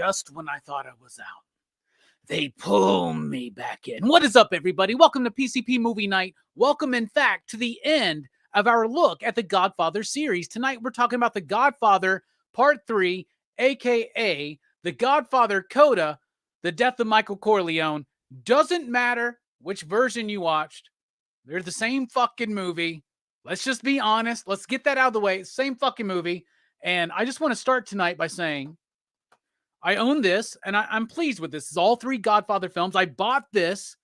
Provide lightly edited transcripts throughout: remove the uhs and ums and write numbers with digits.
just when I thought I was out, they pull me back in. What is up, everybody? Welcome to PCP Movie Night. Welcome, in fact, to the end of our look at the Godfather series. Tonight, we're talking about the Godfather Part 3, a.k.a. the Godfather Coda, the death of Michael Corleone. Doesn't matter which version you watched. They're the same fucking movie. Let's just be honest. Let's get that out of the way. Same fucking movie. And I just want to start tonight by saying I own this, and I'm pleased with this. It's all three Godfather films. I bought this,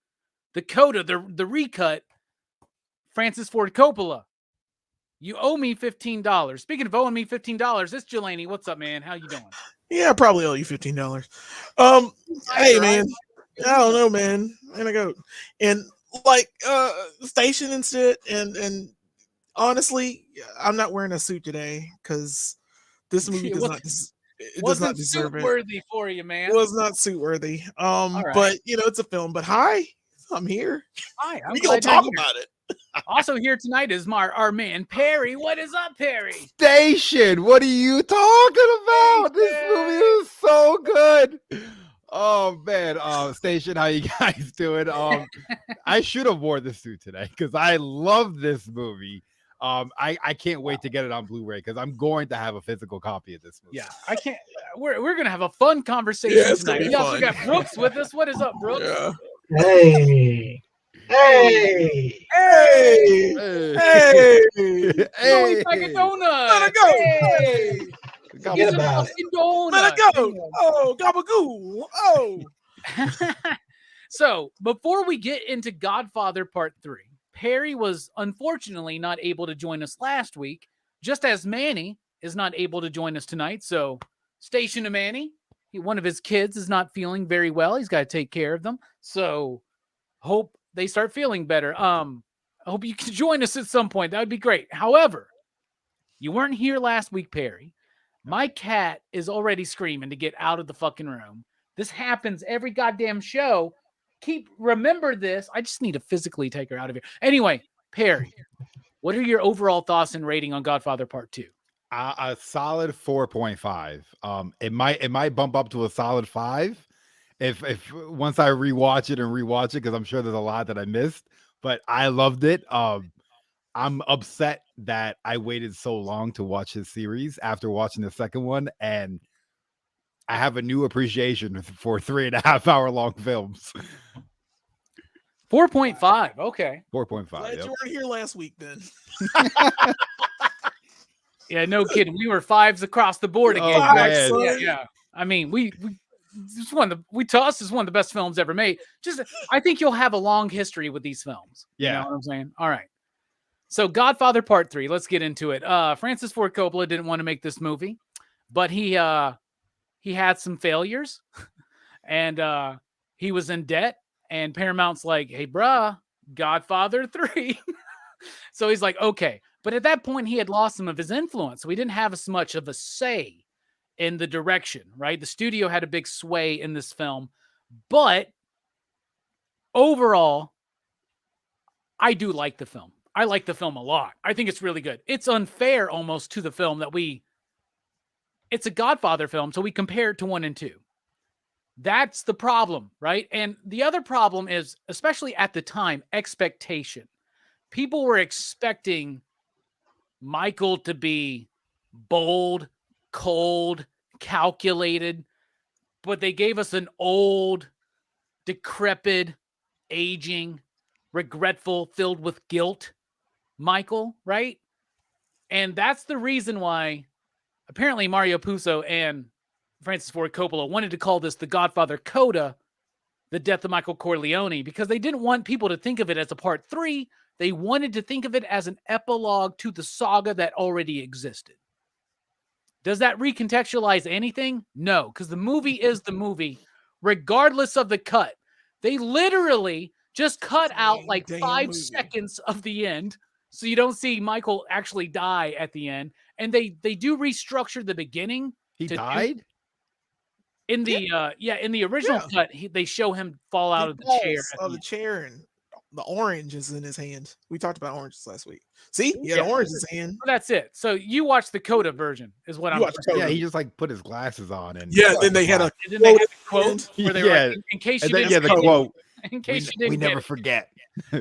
the Coda, the recut, Francis Ford Coppola. You owe me $15. Speaking of owing me $15, it's Jelani. What's up, man? How you doing? Yeah, I probably owe you $15. Hey, man. I don't know, man. And I go, and like, station and shit, and honestly, I'm not wearing a suit today because this movie does not deserve it. Worthy for you, man. It was not suit worthy. Right. But you know, it's a film. But hi, I'm here. Hi, we gonna talk about it. Also here tonight is our man Perry. What is up, Perry? Station, what are you talking about? This movie is so good. Oh man, Station, how you guys doing? I should have worn the suit today because I love this movie. I can't wait to get it on Blu-ray because I'm going to have a physical copy of this movie. Yeah, I can't. We're gonna have a fun conversation tonight. We also got Brooks with us. What is up, Brooks? Yeah. Hey. Hey. Hey. Hey. Hey. Like a donut. Let it go. Hey. Forget about it. Donut. Let it go. Oh, gabagoo. Oh. So before we get into Godfather Part 3, Perry was unfortunately not able to join us last week, just as Manny is not able to join us tonight. So station to Manny. One of his kids is not feeling very well. He's got to take care of them. So hope they start feeling better. I hope you can join us at some point. That would be great. However, you weren't here last week, Perry. My cat is already screaming to get out of the fucking room. This happens every goddamn show. Remember this. I just need to physically take her out of here. Anyway, Perry, what are your overall thoughts and rating on Godfather Part 2? A solid 4.5. It might bump up to a solid 5 if once I rewatch it because I'm sure there's a lot that I missed. But I loved it. I'm upset that I waited so long to watch this series after watching the second one, and I have a new appreciation for 3.5 hour long films. 4.5. Okay. 4.5. Glad you weren't here last week then. Yeah, no kidding. We were 5s across the board again. Yeah. I mean, it's to us is one of the best films ever made. I think you'll have a long history with these films. Yeah. You know what I'm saying? All right. So Godfather Part 3, let's get into it. Francis Ford Coppola didn't want to make this movie, but he had some failures and he was in debt, and Paramount's like, hey, bruh, Godfather 3. So he's like, okay. But at that point, he had lost some of his influence. So he didn't have as much of a say in the direction, right? The studio had a big sway in this film. But overall, I do like the film. I like the film a lot. I think it's really good. It's unfair almost to the film that it's a Godfather film, so we compare it to 1 and 2. That's the problem, right? And the other problem is, especially at the time, expectation. People were expecting Michael to be bold, cold, calculated, but they gave us an old, decrepit, aging, regretful, filled with guilt Michael, right? And that's the reason why apparently Mario Puzo and Francis Ford Coppola wanted to call this the Godfather Coda, the death of Michael Corleone, because they didn't want people to think of it as a Part 3. They wanted to think of it as an epilogue to the saga that already existed. Does that recontextualize anything? No, because the movie is the movie, regardless of the cut. They literally just cut out like 5 seconds of the end, so you don't see Michael actually die at the end. And they do restructure the beginning. He died? In the in the original cut, they show him fall out of the chair. The chair, and the orange is in his hand. We talked about oranges last week. See, he had Yeah. orange in his hand. Well, that's it. So you watched the Coda version, is what You I'm. watched Yeah, Coda. he just like put his glasses on and Yeah, then they had a And then they had the quote quote where they were Yeah. like, in case you and then, didn't yeah, the get it, quote. in case you didn't We get never it. forget.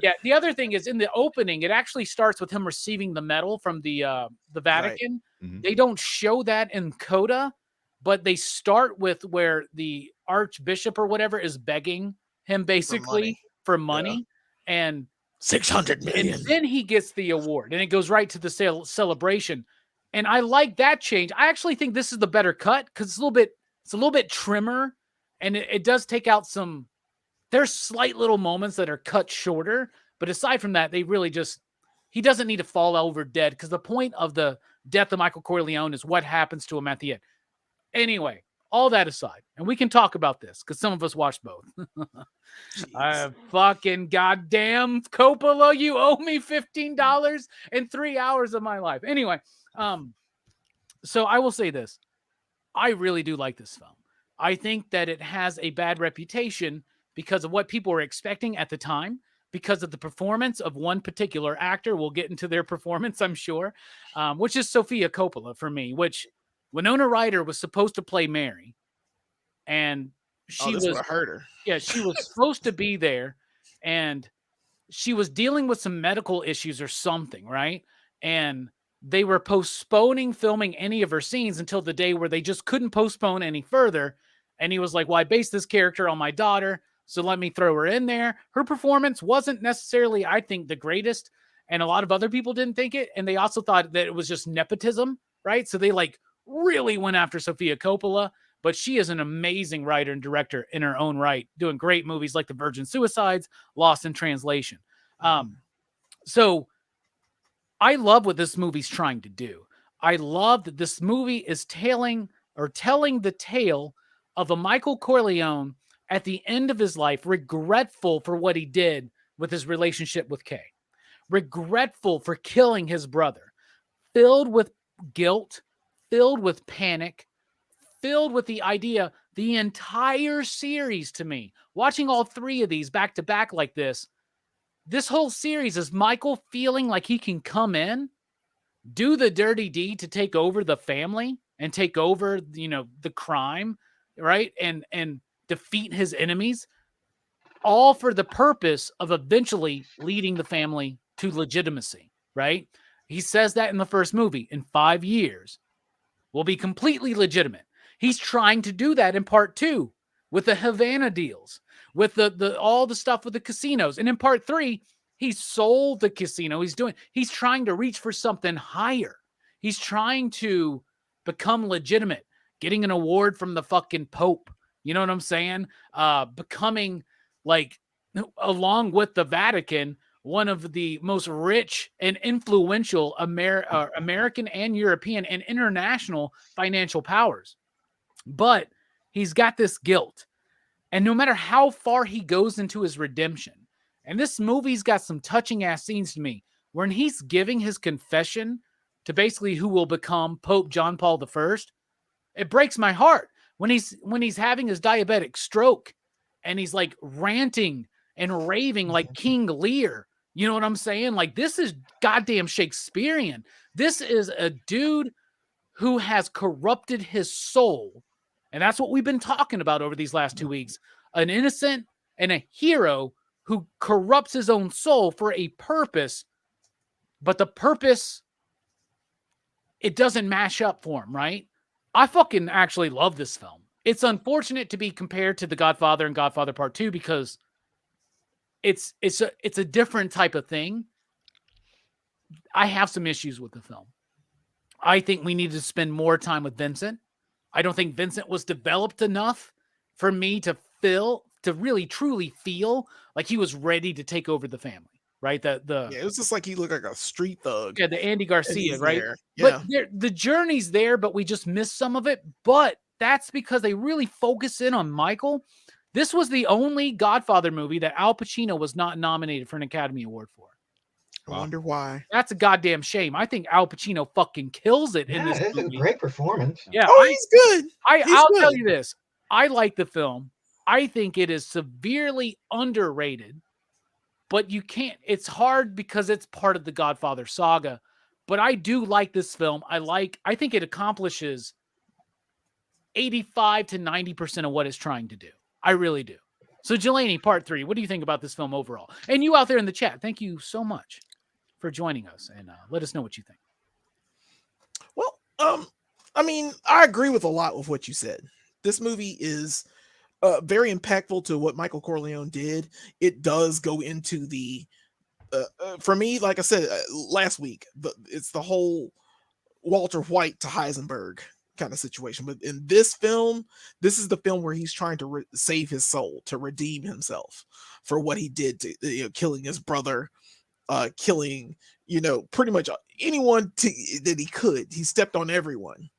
Yeah, the other thing is in the opening, it actually starts with him receiving the medal from the Vatican. Mhm. They don't show that in Coda, but they start with where the Archbishop or whatever is begging him basically for money, and 600 million. and then he gets the award, and it goes right to the celebration. And I like that change. I actually think this is the better cut because it's a little bit trimmer, and it does take out some. There's slight little moments that are cut shorter, but aside from that, they really just he doesn't need to fall over dead because the point of the death of Michael Corleone is what happens to him at the end. Anyway, all that aside, and we can talk about this because some of us watched both. I fucking goddamn Coppola, you owe me $15 and 3 hours of my life. Anyway, so I will say this. I really do like this film. I think that it has a bad reputation because of what people were expecting at the time, because of the performance of one particular actor. We'll get into their performance, I'm sure, which is Sofia Coppola for me, which Winona Ryder was supposed to play Mary. And she this would have hurt her. Yeah, she was supposed to be there, and she was dealing with some medical issues or something, right? And they were postponing filming any of her scenes until the day where they just couldn't postpone any further. And he was like, well, I based this character on my daughter, so let me throw her in there. Her performance wasn't necessarily, I think, the greatest, and a lot of other people didn't think it. And they also thought that it was just nepotism, right? So they like really went after Sofia Coppola, but she is an amazing writer and director in her own right, doing great movies like The Virgin Suicides, Lost in Translation. So I love what this movie's trying to do. I love that this movie is telling the tale of a Michael Corleone at the end of his life, regretful for what he did with his relationship with Kay, regretful for killing his brother, filled with guilt, filled with panic, filled with the idea, the entire series to me, watching all three of these back to back like this whole series is Michael feeling like he can come in, do the dirty deed to take over the family and take over, the crime, right? And defeat his enemies, all for the purpose of eventually leading the family to legitimacy, right? He says that in the first movie, in 5 years, we'll be completely legitimate. He's trying to do that in part 2 with the Havana deals, with the all the stuff with the casinos. And in part 3, he sold the casino. He's trying to reach for something higher. He's trying to become legitimate, getting an award from the fucking Pope. You know what I'm saying? Becoming, like, along with the Vatican, one of the most rich and influential American and European and international financial powers. But he's got this guilt. And no matter how far he goes into his redemption, and this movie's got some touching ass scenes to me, when he's giving his confession to basically who will become Pope John Paul I, it breaks my heart. When he's having his diabetic stroke and he's like ranting and raving like King Lear. You know what I'm saying? Like, this is goddamn Shakespearean. This is a dude who has corrupted his soul. And that's what we've been talking about over these last 2 weeks. An innocent and a hero who corrupts his own soul for a purpose, but the purpose, it doesn't mash up for him, right? I fucking actually love this film. It's unfortunate to be compared to The Godfather and Godfather Part 2 because it's a different type of thing. I have some issues with the film. I think we need to spend more time with Vincent. I don't think Vincent was developed enough for me to really truly feel like he was ready to take over the family, right? It was just like he looked like a street thug. Yeah, the Andy Garcia, right? There. Yeah. But the journey's there, but we just missed some of it. But that's because they really focus in on Michael. This was the only Godfather movie that Al Pacino was not nominated for an Academy Award for. I wonder why. That's a goddamn shame. I think Al Pacino fucking kills it in this it's movie. a great performance. Yeah, he's good. I'll tell you this. I like the film. I think it is severely underrated but you can't. It's hard because it's part of the Godfather saga. But I do like this film. I think it accomplishes 85 to 90% of what it's trying to do. I really do. So Jelani, part 3, what do you think about this film overall? And you out there in the chat, thank you so much for joining us, and let us know what you think. Well, I mean, I agree with a lot of what you said. This movie is very impactful to what Michael Corleone did. It does go into the, for me, like I said last week, it's the whole Walter White to Heisenberg kind of situation. But in this film, this is the film where he's trying to save his soul, to redeem himself for what he did to killing his brother, killing pretty much anyone that he could. He stepped on everyone,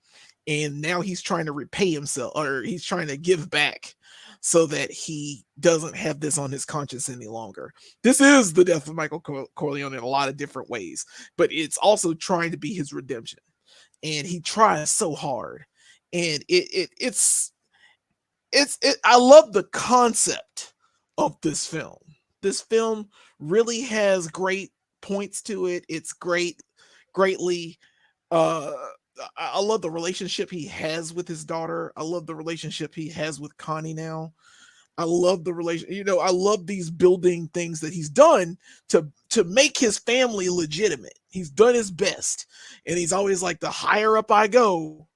and now he's trying to repay himself, or he's trying to give back so that he doesn't have this on his conscience any longer. This is the death of Michael Corleone in a lot of different ways, but it's also trying to be his redemption. And he tries so hard, and it's I love the concept of this film. This film really has great points to it. It's greatly I love the relationship he has with his daughter. I love the relationship he has with Connie now. I love the relation. I love these building things that he's done to make his family legitimate. He's done his best, and he's always like, the higher up I go,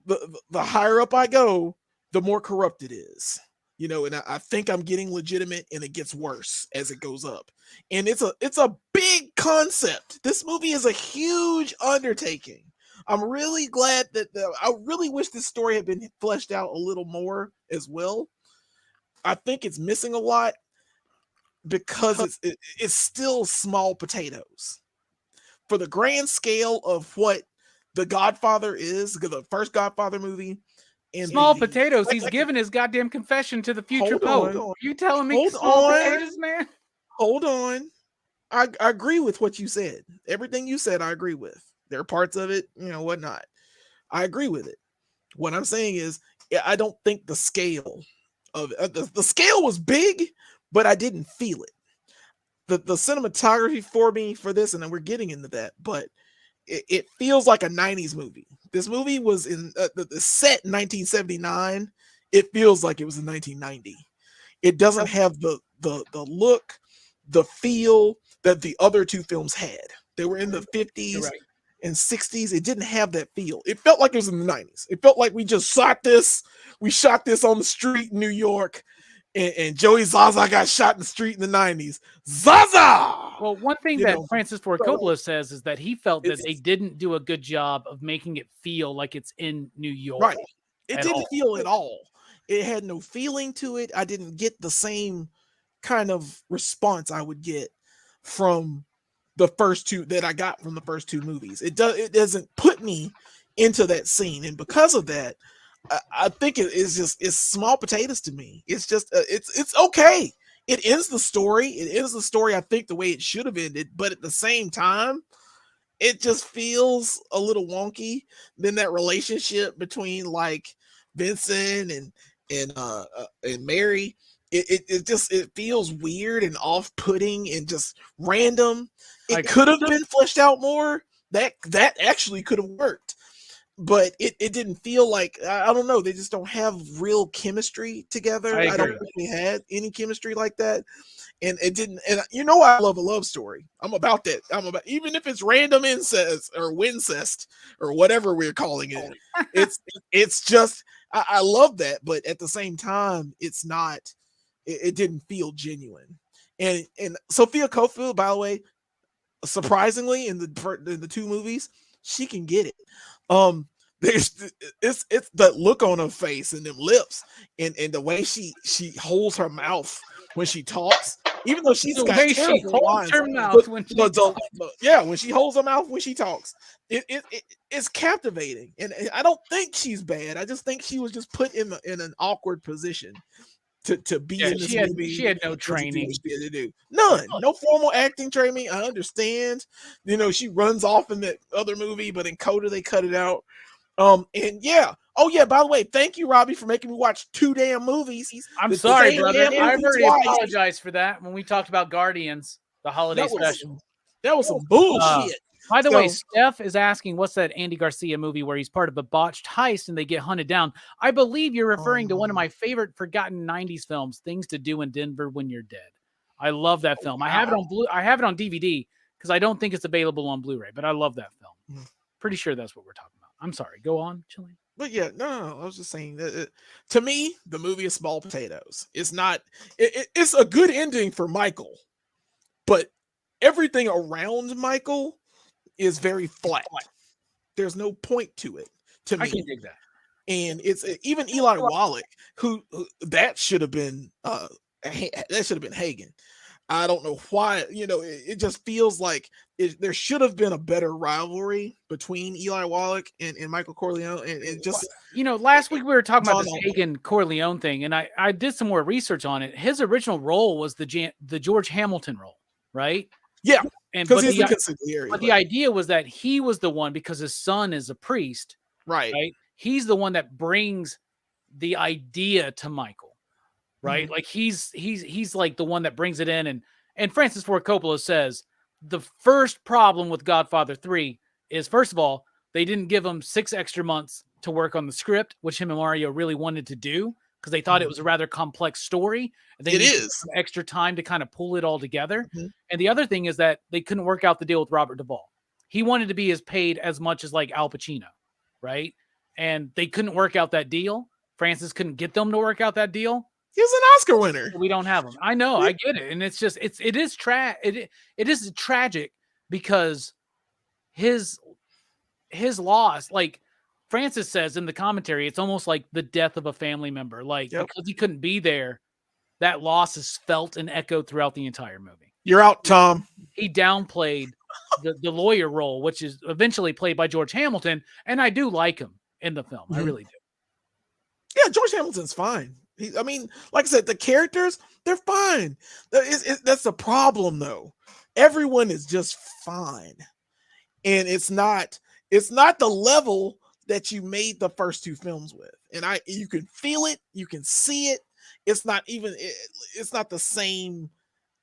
the higher up I go, the more corrupt it is. And I think I'm getting legitimate, and it gets worse as it goes up. And it's a big concept. This movie is a huge undertaking. I'm really glad that I really wish this story had been fleshed out a little more as well. I think it's missing a lot because it's still small potatoes for the grand scale of what The Godfather is, the first Godfather movie. And small potatoes. He's giving his goddamn confession to the future Pope. You telling me small potatoes, man? Hold on. I agree with what you said. Everything you said, I agree with. There are parts of it, whatnot. I agree with it. What I'm saying is, I don't think the scale of the scale was big, but I didn't feel it. The cinematography for me for this, and then we're getting into that, but it feels like a 90s movie. This movie was in the set in 1979. It feels like it was in 1990. It doesn't have the look, the feel that the other two films had. They were in the 50s and 60s. It didn't have that feel. It felt like it was in the 90s. It felt like we just shot this. We shot this on the street in New York, and Joey Zaza got shot in the street in the 90s. Zaza! Well, one thing that Francis Ford Coppola says is that he felt that they didn't do a good job of making it feel like it's in New York. Right. It didn't feel at all. It had no feeling to it. I didn't get the same kind of response I would get from the first two that I got from the first two movies. It doesn't put me into that scene, and because of that, I think it's small potatoes to me. It's just it's okay. It ends the story. It ends the story, I think, the way it should have ended, but at the same time, it just feels a little wonky. Then that relationship between like Vincent and Mary, it feels weird and off-putting and just random. It could have been fleshed out more. That actually could have worked, but it didn't feel like, I don't know, they just don't have real chemistry together. I don't think they had any chemistry like that, and it didn't. And I love a love story. I'm about that. Even if it's random incest or wincest or whatever we're calling it. It's just I love that, but at the same time, it's not. It didn't feel genuine. And Sofia Coppola, by the way, surprisingly, in the two movies, she can get it. It's the look on her face and them lips and the way she holds her mouth when she talks, even though she's got terrible lines. When she holds her mouth when she talks, it's captivating. And I don't think she's bad. I just think she was just put in an awkward position to be in this movie. She had no training. None. No formal acting training. I understand. She runs off in that other movie, but in Coda they cut it out. And yeah. Oh yeah. By the way, thank you, Robbie, for making me watch 2 damn movies. I'm The sorry, same brother. damn I've movie already twice. apologized for that when we talked about Guardians, the holiday special. That was some bullshit. By the way, So- Steph is asking, what's that Andy Garcia movie where he's part of a botched heist and they get hunted down? I believe you're referring to one of my favorite forgotten 90s films, Things to Do in Denver When You're Dead. I love that film. wow. I have it on DVD because I don't think it's available on Blu-ray, but I love that film. Pretty sure that's what we're talking about. I'm sorry. Go on, Chilling. But yeah, no, I was just saying that to me, the movie is small potatoes. It's not. It's a good ending for Michael, but everything around Michael is very flat. There's no point to it. To me, I can dig that. And it's even Eli Wallach, who that should have been Hagen. I don't know why. It just feels like there should have been a better rivalry between Eli Wallach and Michael Corleone. And it just, last week we were talking about the Hagen Corleone thing, and I did some more research on it. His original role was the George Hamilton role, right? Yeah, because he's the consigliere. But the idea was that he was the one, because his son is a priest, right? He's the one that brings the idea to Michael, right? Like he's like the one that brings it in. And Francis Ford Coppola says the first problem with Godfather 3 is, first of all, they didn't give him 6 extra months to work on the script, which him and Mario really wanted to do, because they thought it was a rather complex story. And they needed some extra time to kind of pull it all together. And the other thing is that they couldn't work out the deal with Robert Duvall. He wanted to be paid as much as like Al Pacino, right? And they couldn't work out that deal. Francis couldn't get them to work out that deal. He was an Oscar winner. We don't have him. I know, I get it. And it's just, it is tragic because his loss, like Francis says in the commentary, it's almost like the death of a family member. Like, because he couldn't be there, that loss is felt and echoed throughout the entire movie. You're out, Tom. He downplayed the lawyer role, which is eventually played by George Hamilton. And I do like him in the film. I really do. Yeah, George Hamilton's fine. I mean, like I said, the characters, they're fine. That's the problem, though. Everyone is just fine. And it's not the level that you made the first 2 films with. And you can feel it, you can see it. It's not the same.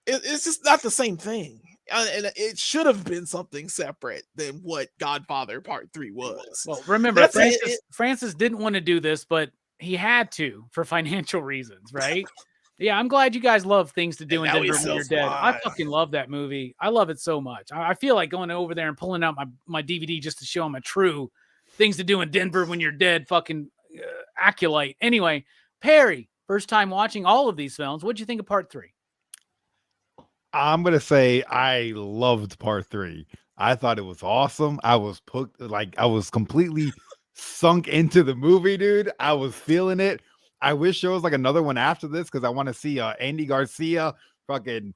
It's just not the same thing. And it should have been something separate than what Godfather Part 3 was. Well, remember, Francis didn't want to do this, but he had to for financial reasons, right? Yeah, I'm glad you guys love Things to Do in Denver When You're Dead. I fucking love that movie. I love it so much. I feel like going over there and pulling out my DVD just to show him a true Things to Do in Denver When You're Dead fucking acolyte. Anyway, Perry, first time watching all of these films. What'd you think of Part 3? I'm going to say I loved Part 3. I thought it was awesome. I was completely sunk into the movie, dude. I was feeling it. I wish there was like another one after this, because I want to see Andy Garcia fucking.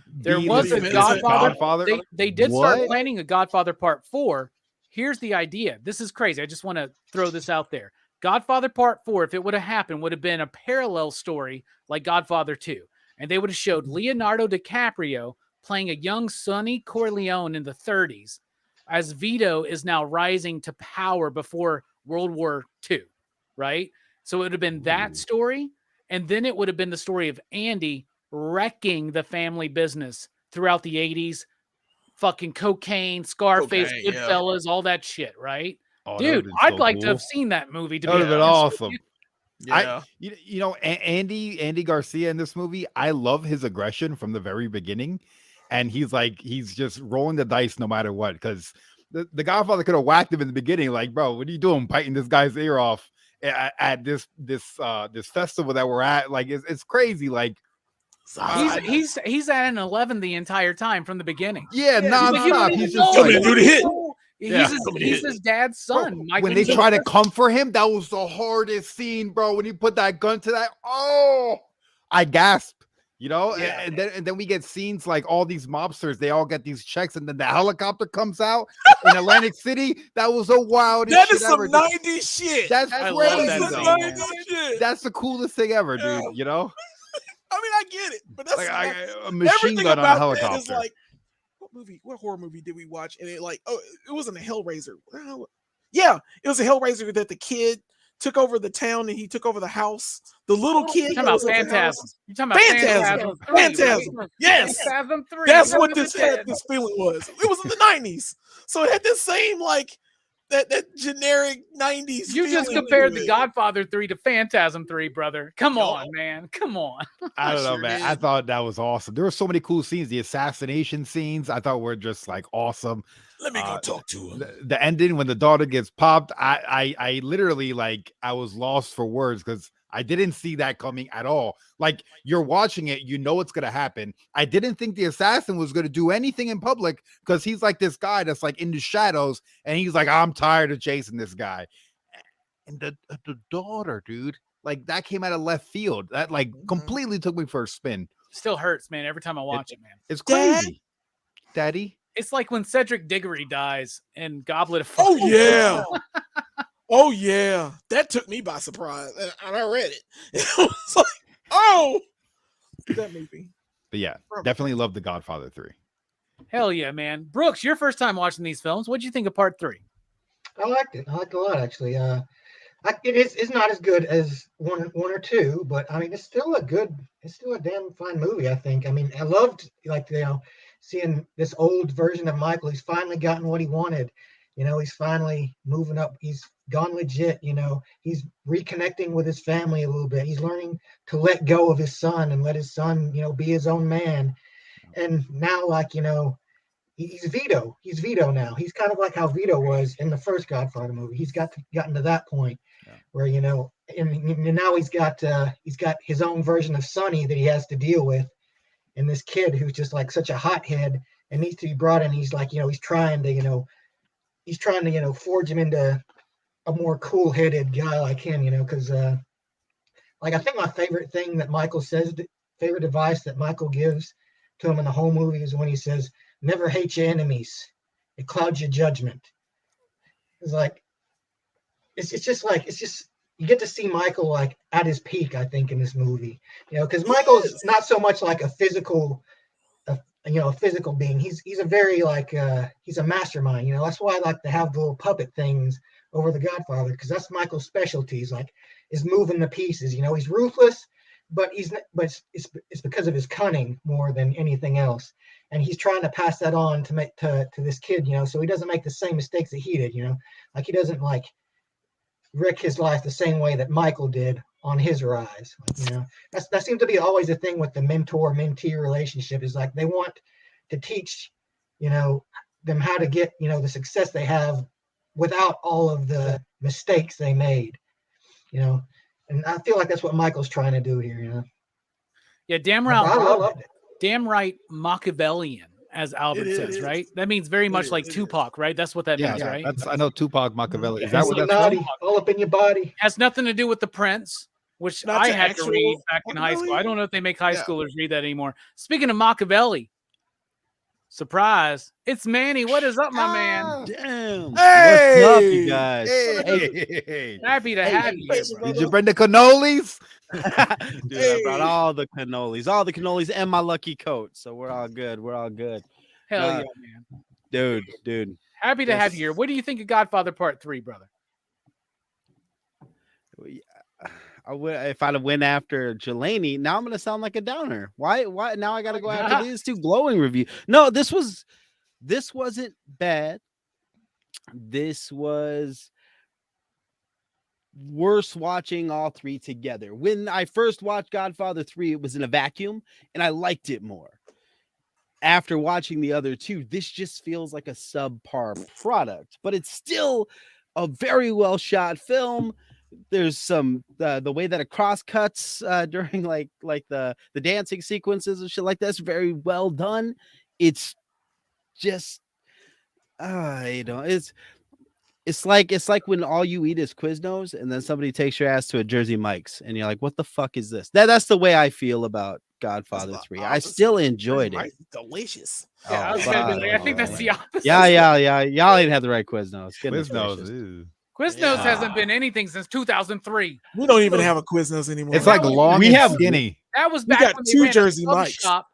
There was a Godfather. They did start planning a Godfather Part 4. Here's the idea. This is crazy. I just want to throw this out there. Godfather Part 4, if it would have happened, would have been a parallel story like Godfather 2. And they would have showed Leonardo DiCaprio playing a young Sonny Corleone in the 30s, as Vito is now rising to power before World War II, right? So it would have been that story, and then it would have been the story of Andy wrecking the family business throughout the 80s, fucking cocaine, Scarface, Goodfellas, all that shit, right? Oh, dude, I'd like to have seen that movie. That would have been awesome. Yeah. Andy Garcia in this movie, I love his aggression from the very beginning. And he's just rolling the dice no matter what, because the Godfather could have whacked him in the beginning, like, bro, what are you doing, biting this guy's ear off at this festival that we're at? Like, it's crazy. Like, he's at an 11 the entire time from the beginning. Yeah, nonstop. He's just coming to do the hit. He's his dad's son. Bro, when they try to come for him, that was the hardest scene, bro. When he put that gun to that, I gasped. And then we get scenes like all these mobsters, they all get these checks, and then the helicopter comes out in Atlantic City. That was a wild. That is some 90s shit. That's crazy. Shit. That's the coolest thing ever, dude. I mean, I get it, but that's like a machine gun on a helicopter. Is like, what horror movie did we watch? And it wasn't a Hellraiser. Yeah, it was a Hellraiser that the kid took over the town and he took over the house. The little kid. You're talking about Phantasm. You're talking about Phantasm 3. Phantasm. Yes. Phantasm 3. That's what this had. This feeling was. It was in the 90s, so it had the same like that generic 90s. You just compared The Godfather 3 to Phantasm 3, brother. Come on, man. Come on. I don't know, man. I thought that was awesome. There were so many cool scenes. The assassination scenes, I thought were just like awesome. Let me go talk to him. The ending when the daughter gets popped, I literally like I was lost for words because I didn't see that coming at all. Like you're watching it, you know it's gonna happen. I didn't think the assassin was gonna do anything in public because he's like this guy that's like in the shadows, and he's like, I'm tired of chasing this guy. And the daughter, dude, like that came out of left field. That like completely took me for a spin. Still hurts, man. Every time I watch it, man. It's crazy, Daddy. It's like when Cedric Diggory dies in Goblet of Fire. Oh yeah. Oh yeah, that took me by surprise, and I read it. It was like, oh, that movie. But yeah, definitely love The Godfather 3. Hell yeah, man. Brooks, your first time watching these films. What'd you think of part 3? I liked it. I liked it a lot, actually. It's not as good as one or two, but I mean, it's still a damn fine movie. I think. I mean, I loved seeing this old version of Michael. He's finally gotten what he wanted. He's finally moving up. He's gone legit. He's reconnecting with his family a little bit. He's learning to let go of his son and let his son, be his own man. And now, he's Vito. He's Vito now. He's kind of like how Vito was in the first Godfather movie. He's gotten to that point where, and now he's got his own version of Sonny that he has to deal with. And this kid who's just like such a hothead and needs to be brought in. He's like, he's trying to, forge him into a more cool-headed guy like him, because I think my favorite thing that Michael says, favorite advice that Michael gives to him in the whole movie is when he says, never hate your enemies. It clouds your judgment. It's like, it's just, you get to see Michael like at his peak, I think, in this movie, because Michael's not so much like a physical being. He's a very he's a mastermind. That's why I like to have the little puppet things over the Godfather, because that's Michael's specialty. Is moving the pieces. He's ruthless, but it's because of his cunning more than anything else. And he's trying to pass that on to this kid, so he doesn't make the same mistakes that he did. He doesn't wreck his life the same way that Michael did on his rise. That seems to be always the thing with the mentor-mentee relationship, is like they want to teach them how to get the success they have without all of the mistakes they made, and I feel like that's what Michael's trying to do here. Yeah, damn right Machiavellian, as Albert says, right? That means very much like Tupac, right? That's what that means, right? I know Tupac Machiavelli. Is that what that's all up in your body? Has nothing to do with The Prince, which I had to read back in high school. I don't know if they make high schoolers read that anymore. Speaking of Machiavelli, surprise, it's Manny. What is up, my man? Damn. Hey! What's up, you guys? Hey. Happy to have you. Did you bring the cannolis? Dude, I brought all the cannolis and my lucky coat. So we're all good. Hell yeah, man. Dude. Happy to have you here. What do you think of Godfather Part 3, brother? If I'd have went after Jelani, now I'm gonna sound like a downer. Why now I gotta go after these two glowing reviews? No, this wasn't bad. This was worse watching all three together. When I first watched Godfather 3, it was in a vacuum and I liked it more. After watching the other two, this just feels like a subpar product, but it's still a very well shot film. There's some the way that it cross cuts during like the dancing sequences and shit like that's very well done. It's just it's like when all you eat is Quiznos and then somebody takes your ass to a Jersey Mike's and you're like, what the fuck is this? That's the way I feel about Godfather 3. I still enjoyed it. Delicious. Yeah, I think that's the opposite. Yeah. Y'all ain't had the right Quiznos. Quiznos hasn't been anything since 2003. We don't even have a Quiznos anymore. It's like long and skinny. That was back when two Jersey Mike's shop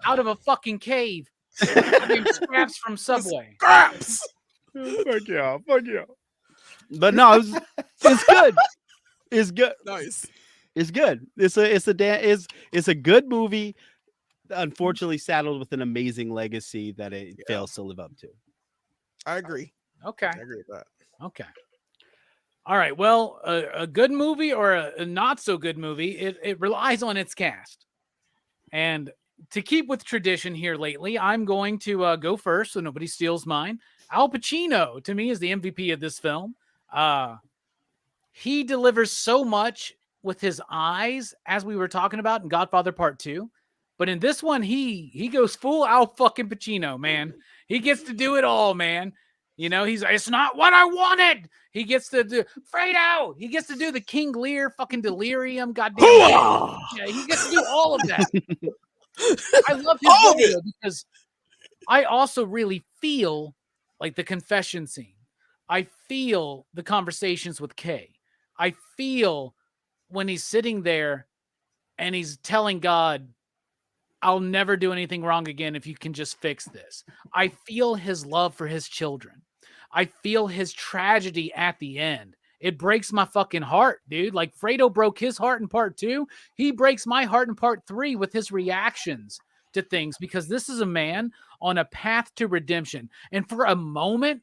out of a fucking cave. I mean, scraps from Subway. Scraps. Fuck yeah. But no, it's good. It's good. Nice. It's good. It's a good movie. Unfortunately, saddled with an amazing legacy that it fails to live up to. I agree. Okay. I agree with that. Okay. All right. Well, a good movie or a not so good movie, it relies on its cast. And to keep with tradition here lately, I'm going to go first so nobody steals mine. Al Pacino, to me, is the MVP of this film. He delivers so much with his eyes, as we were talking about in Godfather Part 2. But in this one, he goes full Al fucking Pacino, man. He gets to do it all, man. You know, it's not what I wanted. He gets to do Fredo. He gets to do the King Lear fucking delirium. Goddamn. Yeah, he gets to do all of that. I love his role though, because I also really feel like the confession scene. I feel the conversations with Kay. I feel when he's sitting there and he's telling God, I'll never do anything wrong again if you can just fix this. I feel his love for his children. I feel his tragedy at the end. It breaks my fucking heart, dude. Like Fredo broke his heart in part 2. He breaks my heart in part 3 with his reactions to things, because this is a man on a path to redemption. And for a moment,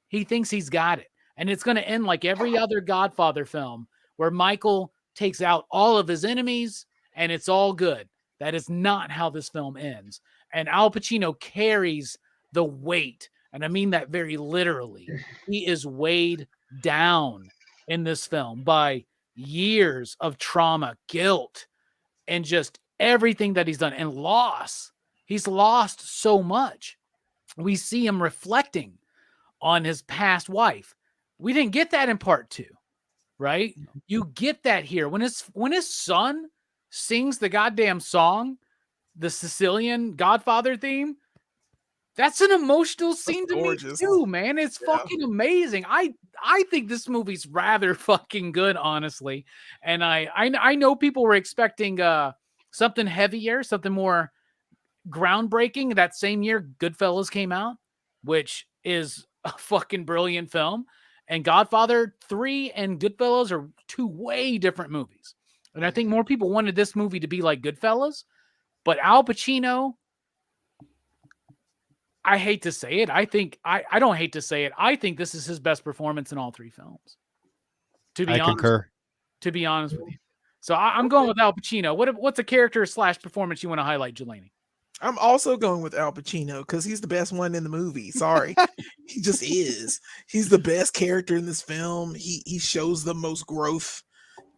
he thinks he's got it. And it's going to end like every other Godfather film where Michael takes out all of his enemies and it's all good. That is not how this film ends. And Al Pacino carries the weight. And I mean that very literally. He is weighed down in this film by years of trauma, guilt, and just everything that he's done and loss. He's lost so much. We see him reflecting on his past wife. We didn't get that in part 2, right? You get that here. When his son sings the goddamn song, the Sicilian Godfather theme, that's an emotional scene to me too, man. It's fucking amazing. I think this movie's rather fucking good, honestly. And I know people were expecting something heavier, something more groundbreaking. That same year, Goodfellas came out, which is a fucking brilliant film. And Godfather 3 and Goodfellas are two way different movies. And I think more people wanted this movie to be like Goodfellas. But Al Pacino, I hate to say it. I don't hate to say it. I think this is his best performance in all 3 films. To be honest, concur. To be honest with you. So I'm going with Al Pacino. What's a character / performance you want to highlight, Jelani? I'm also going with Al Pacino because he's the best one in the movie. Sorry. He just is. He's the best character in this film. He shows the most growth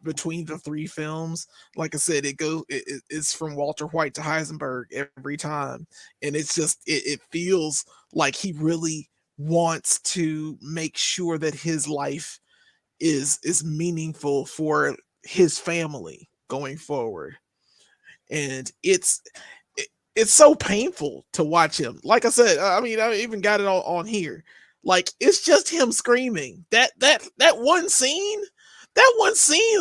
between the 3 films. Like I said, it's from Walter White to Heisenberg every time. And it's just, it feels like he really wants to make sure that his life is meaningful for his family going forward. And it's so painful to watch him. Like I said, I mean, I even got it all on here. Like, it's just him screaming. That one scene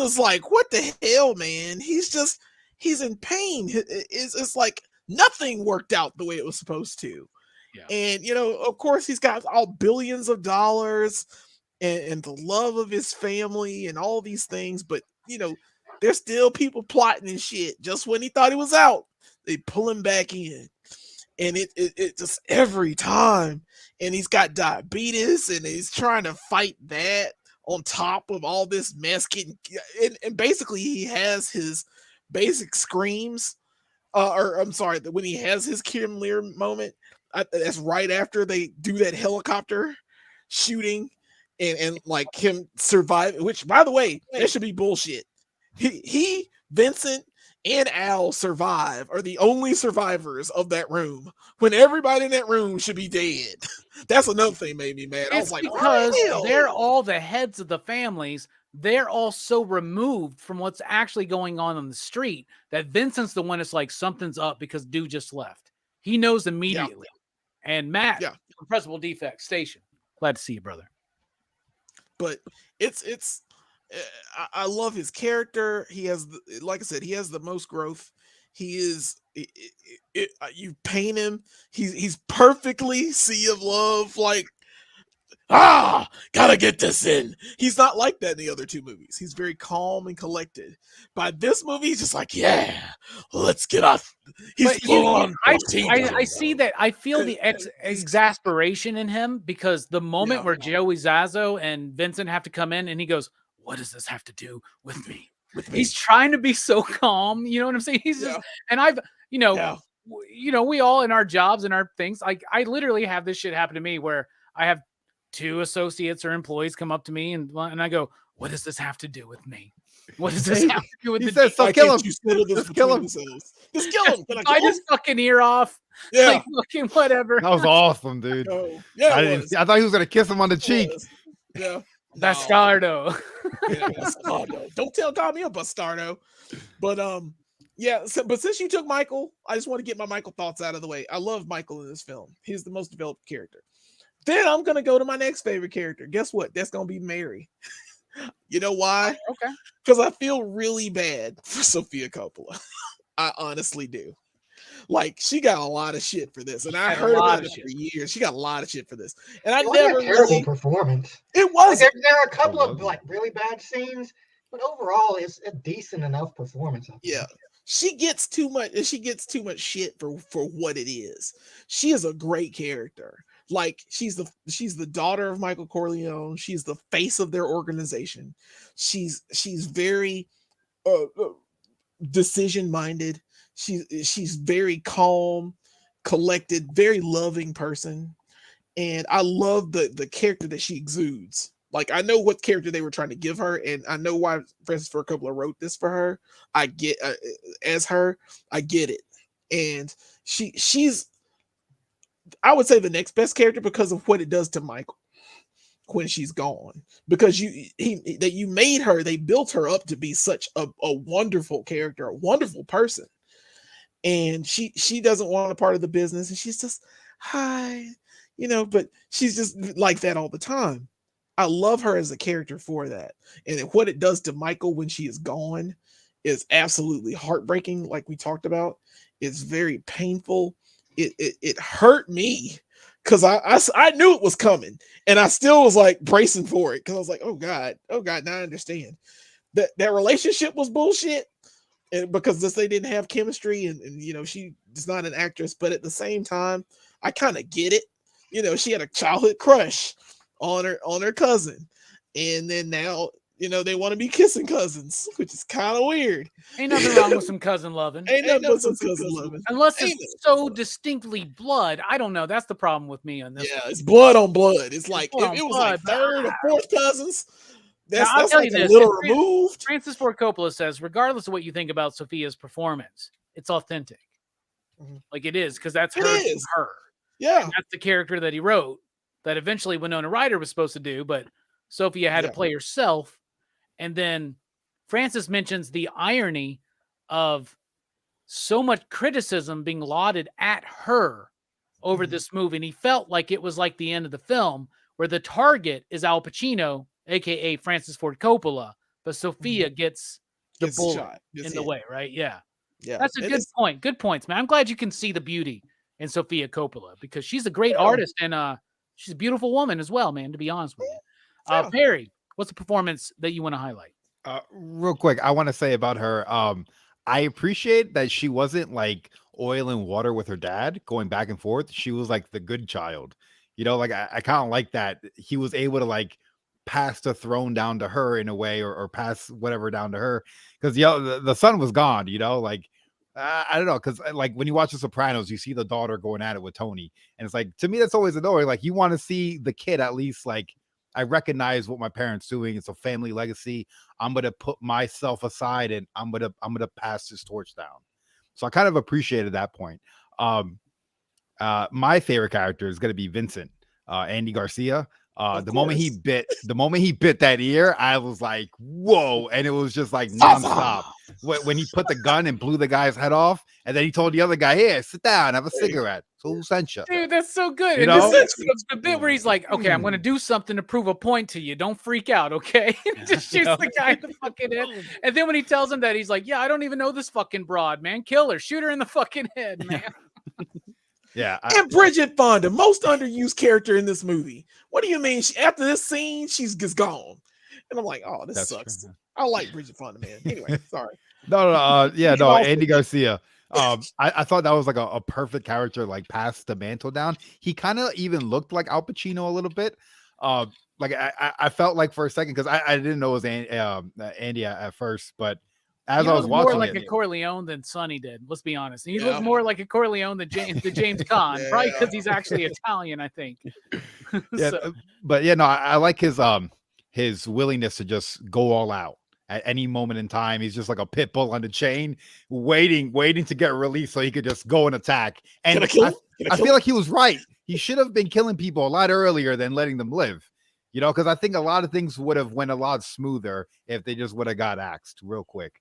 was like, what the hell, man? He's in pain. It's like nothing worked out the way it was supposed to. Yeah. And, of course, he's got all billions of dollars and the love of his family and all these things. But, there's still people plotting and shit. Just when he thought he was out, they pull him back in. And it just every time. And he's got diabetes and he's trying to fight that on top of all this mess and basically he has his basic screams when he has his Kim Lear moment, that's right after they do that helicopter shooting and like him survive, which by the way, that should be bullshit. He Vincent and Al are the only survivors of that room when everybody in that room should be dead. That's another thing made me mad. I was like, because they're all the heads of the families. They're all so removed from what's actually going on the street that Vincent's the one that's like, something's up because dude just left. He knows immediately. Yeah. And Matt, Principal Defect Station. Glad to see you, brother. But I love his character. He has, like I said, he has the most growth. He is, you paint him. He's perfectly Sea of Love. Like Gotta get this in. He's not like that in the other two movies. He's very calm and collected. By this movie, he's just like, yeah, let's get off. He's But full on. I see that. I feel the exasperation in him because the moment where Joey Zazo and Vincent have to come in and he goes, what does this have to do with me? He's trying to be so calm. You know what I'm saying? He's just, and I've, we all in our jobs and our things, like I literally have this shit happen to me where I have 2 associates or employees come up to me and I go, what does this have to do with me? What does this have to do with He the says, so kill him. Just kill him. Just kill him. Can I I kill just fucking ear off. Yeah. Like fucking whatever. That was awesome, dude. Yeah, I thought he was gonna kiss him on the cheek. Yeah. Bastardo. Yeah, bastardo. Don't call me a bastardo. But but since you took Michael, I just want to get my Michael thoughts out of the way. I love Michael in this film. He's the most developed character. Then I'm gonna go to my next favorite character. Guess what? That's gonna be Mary. You know why? Okay. Because I feel really bad for Sofia Coppola. I honestly do. Like, she got a lot of shit for this, and I heard about it for years. She got a lot of shit for this, and I never a terrible performance. It was. Like, there are a couple of like really bad scenes, but overall, it's a decent enough performance. Yeah. She gets too much. She gets too much shit for what it is. She is a great character. Like, she's the daughter of Michael Corleone. She's the face of their organization. She's very decision minded. She's very calm, collected, very loving person, and I love the character that she exudes. Like, I know what character they were trying to give her, and I know why Francis Ford Coppola wrote this for her. I get I get it, and she's I would say the next best character because of what it does to Michael when she's gone. Because you made her, they built her up to be such a wonderful character, a wonderful person, and she doesn't want a part of the business, and she's just hi, but she's just like that all the time. I love her as a character for that, and what it does to Michael when she is gone is absolutely heartbreaking. Like we talked about, it's very painful. It hurt me because I knew it was coming, and I still was like bracing for it because I was like, oh god, now I understand that relationship was bullshit, and because they didn't have chemistry, and she is not an actress, but at the same time, I kind of get it. She had a childhood crush on her cousin, and then now they want to be kissing cousins, which is kind of weird. Ain't nothing wrong with some cousin loving. Ain't nothing wrong with some cousin loving. Unless it's so distinctly blood. I don't know. That's the problem with me on this. Yeah, it's blood on blood. It's like if it was blood, like third or fourth cousins, I'll that's tell like you a this, little removed. Francis Ford Coppola says, regardless of what you think about Sofia's performance, it's authentic. Like it is, because that's her. Yeah. And that's the character that he wrote that eventually Winona Ryder was supposed to do, but Sofia had to play herself. And then Francis mentions the irony of so much criticism being lauded at her over this movie. And he felt like it was like the end of the film where the target is Al Pacino, aka Francis Ford Coppola, but Sofia gets the bullet in the way, right? Yeah. Yeah. That's a good point. Good points, man. I'm glad you can see the beauty in Sofia Coppola because she's a great artist and she's a beautiful woman as well, man, to be honest with you. Perry, what's the performance that you want to highlight? Real quick, I want to say about her. I appreciate that she wasn't like oil and water with her dad going back and forth. She was like the good child, like I kind of like that he was able to like pass the throne down to her in a way or pass whatever down to her because the son was gone, like I don't know, because like when you watch The Sopranos, you see the daughter going at it with Tony, and it's like, to me that's always annoying. Like you want to see the kid at least like, I recognize what my parents doing. It's a family legacy. I'm gonna put myself aside and I'm gonna pass this torch down. So I kind of appreciated that point. My favorite character is gonna be Vincent, Andy Garcia. The moment he bit that ear, I was like, whoa, and it was just like nonstop. When he put the gun and blew the guy's head off, and then he told the other guy, "Here, sit down, have a cigarette." So who sent you? Dude, that's so good. You and know? this is the bit where he's like, "Okay, I'm going to do something to prove a point to you. Don't freak out, okay?" And just shoots the guy in the fucking head. And then when he tells him that, he's like, "Yeah, I don't even know this fucking broad, man. Kill her, shoot her in the fucking head, man." Yeah, And Bridget Fonda, most underused character in this movie. What do you mean? After this scene, she's just gone. And I'm like, oh, this that's sucks. true. I like Bridget Fonda, man. Anyway, sorry. No, yeah, Get no, off Andy of- Garcia. I thought that was like a perfect character, like pass the mantle down. He kind of even looked like Al Pacino a little bit. Like I felt like for a second because I didn't know it was Andy at first, but as He I was looked more watching like it, a Corleone than Sonny did. Let's be honest. He Yeah. looked more like a Corleone than James Caan, probably Yeah. because he's actually Italian, I think. yeah, So, but yeah, no, I like his willingness to just go all out at any moment in time. He's just like a pit bull on the chain, waiting to get released so he could just go and attack. And Can I kill him? Can I kill feel him? like he was right. He should have been killing people a lot earlier than letting them live. You know, because I think a lot of things would have went a lot smoother if they just would have got axed real quick.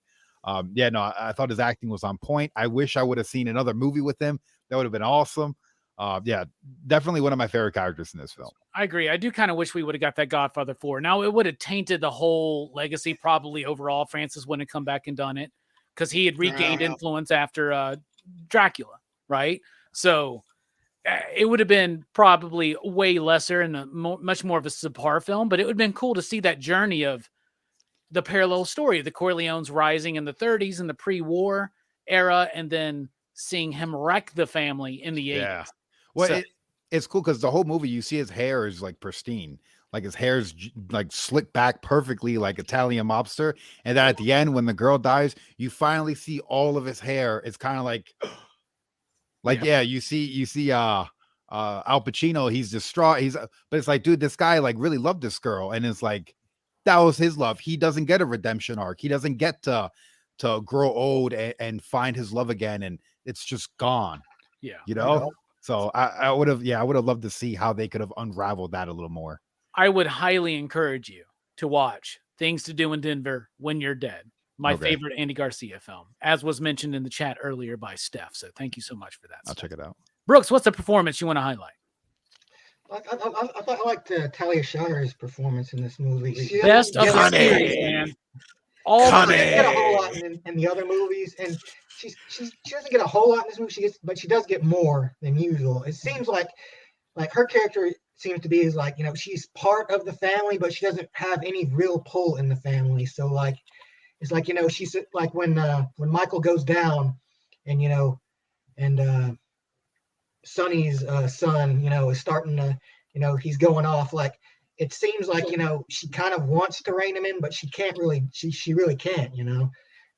Yeah, no, I thought his acting was on point. I wish I would have seen another movie with him. That would have been awesome. Yeah, definitely one of my favorite characters in this film. I agree. I do kind of wish we would have got that Godfather 4. Now, it would have tainted the whole legacy probably overall. Francis wouldn't have come back and done it because he had regained influence after Dracula, right? So it would have been probably way lesser and much more of a subpar film, but it would have been cool to see that journey of the parallel story of the Corleones rising in the 30s in the pre-war era, and then seeing him wreck the family in the 80s. Yeah. Well, So- it's cool because the whole movie, you see his hair is like pristine. Like his hair's like slicked back perfectly, like Italian mobster. And then at the end, when the girl dies, you finally see all of his hair. It's kind of like you see Al Pacino, he's distraught. But it's like, dude, this guy like really loved this girl. And it's like, that was his love. He doesn't get a redemption arc. He doesn't get to grow old and find his love again. And it's just gone. Yeah. You know? So I would have loved to see how they could have unraveled that a little more. I would highly encourage you to watch Things to Do in Denver When You're Dead, my Okay. favorite Andy Garcia film, as was mentioned in the chat earlier by Steph. So thank you so much for that. I'll Steph. check it out. Brooks, what's the performance you want to highlight? I liked Talia Shire's performance in this movie. She Best of doesn't the get- series, man. All Cunning. She doesn't get a whole lot in the other movies, and she doesn't get a whole lot in this movie. But she does get more than usual. It seems like her character seems to be is like, you know, she's part of the family, but she doesn't have any real pull in the family. So like, it's like, you know, she's like when Michael goes down, and you know, and Sonny's son, you know, is starting to, you know, he's going off. Like, it seems like, you know, she kind of wants to rein him in, but she can't really. She really can't. You know,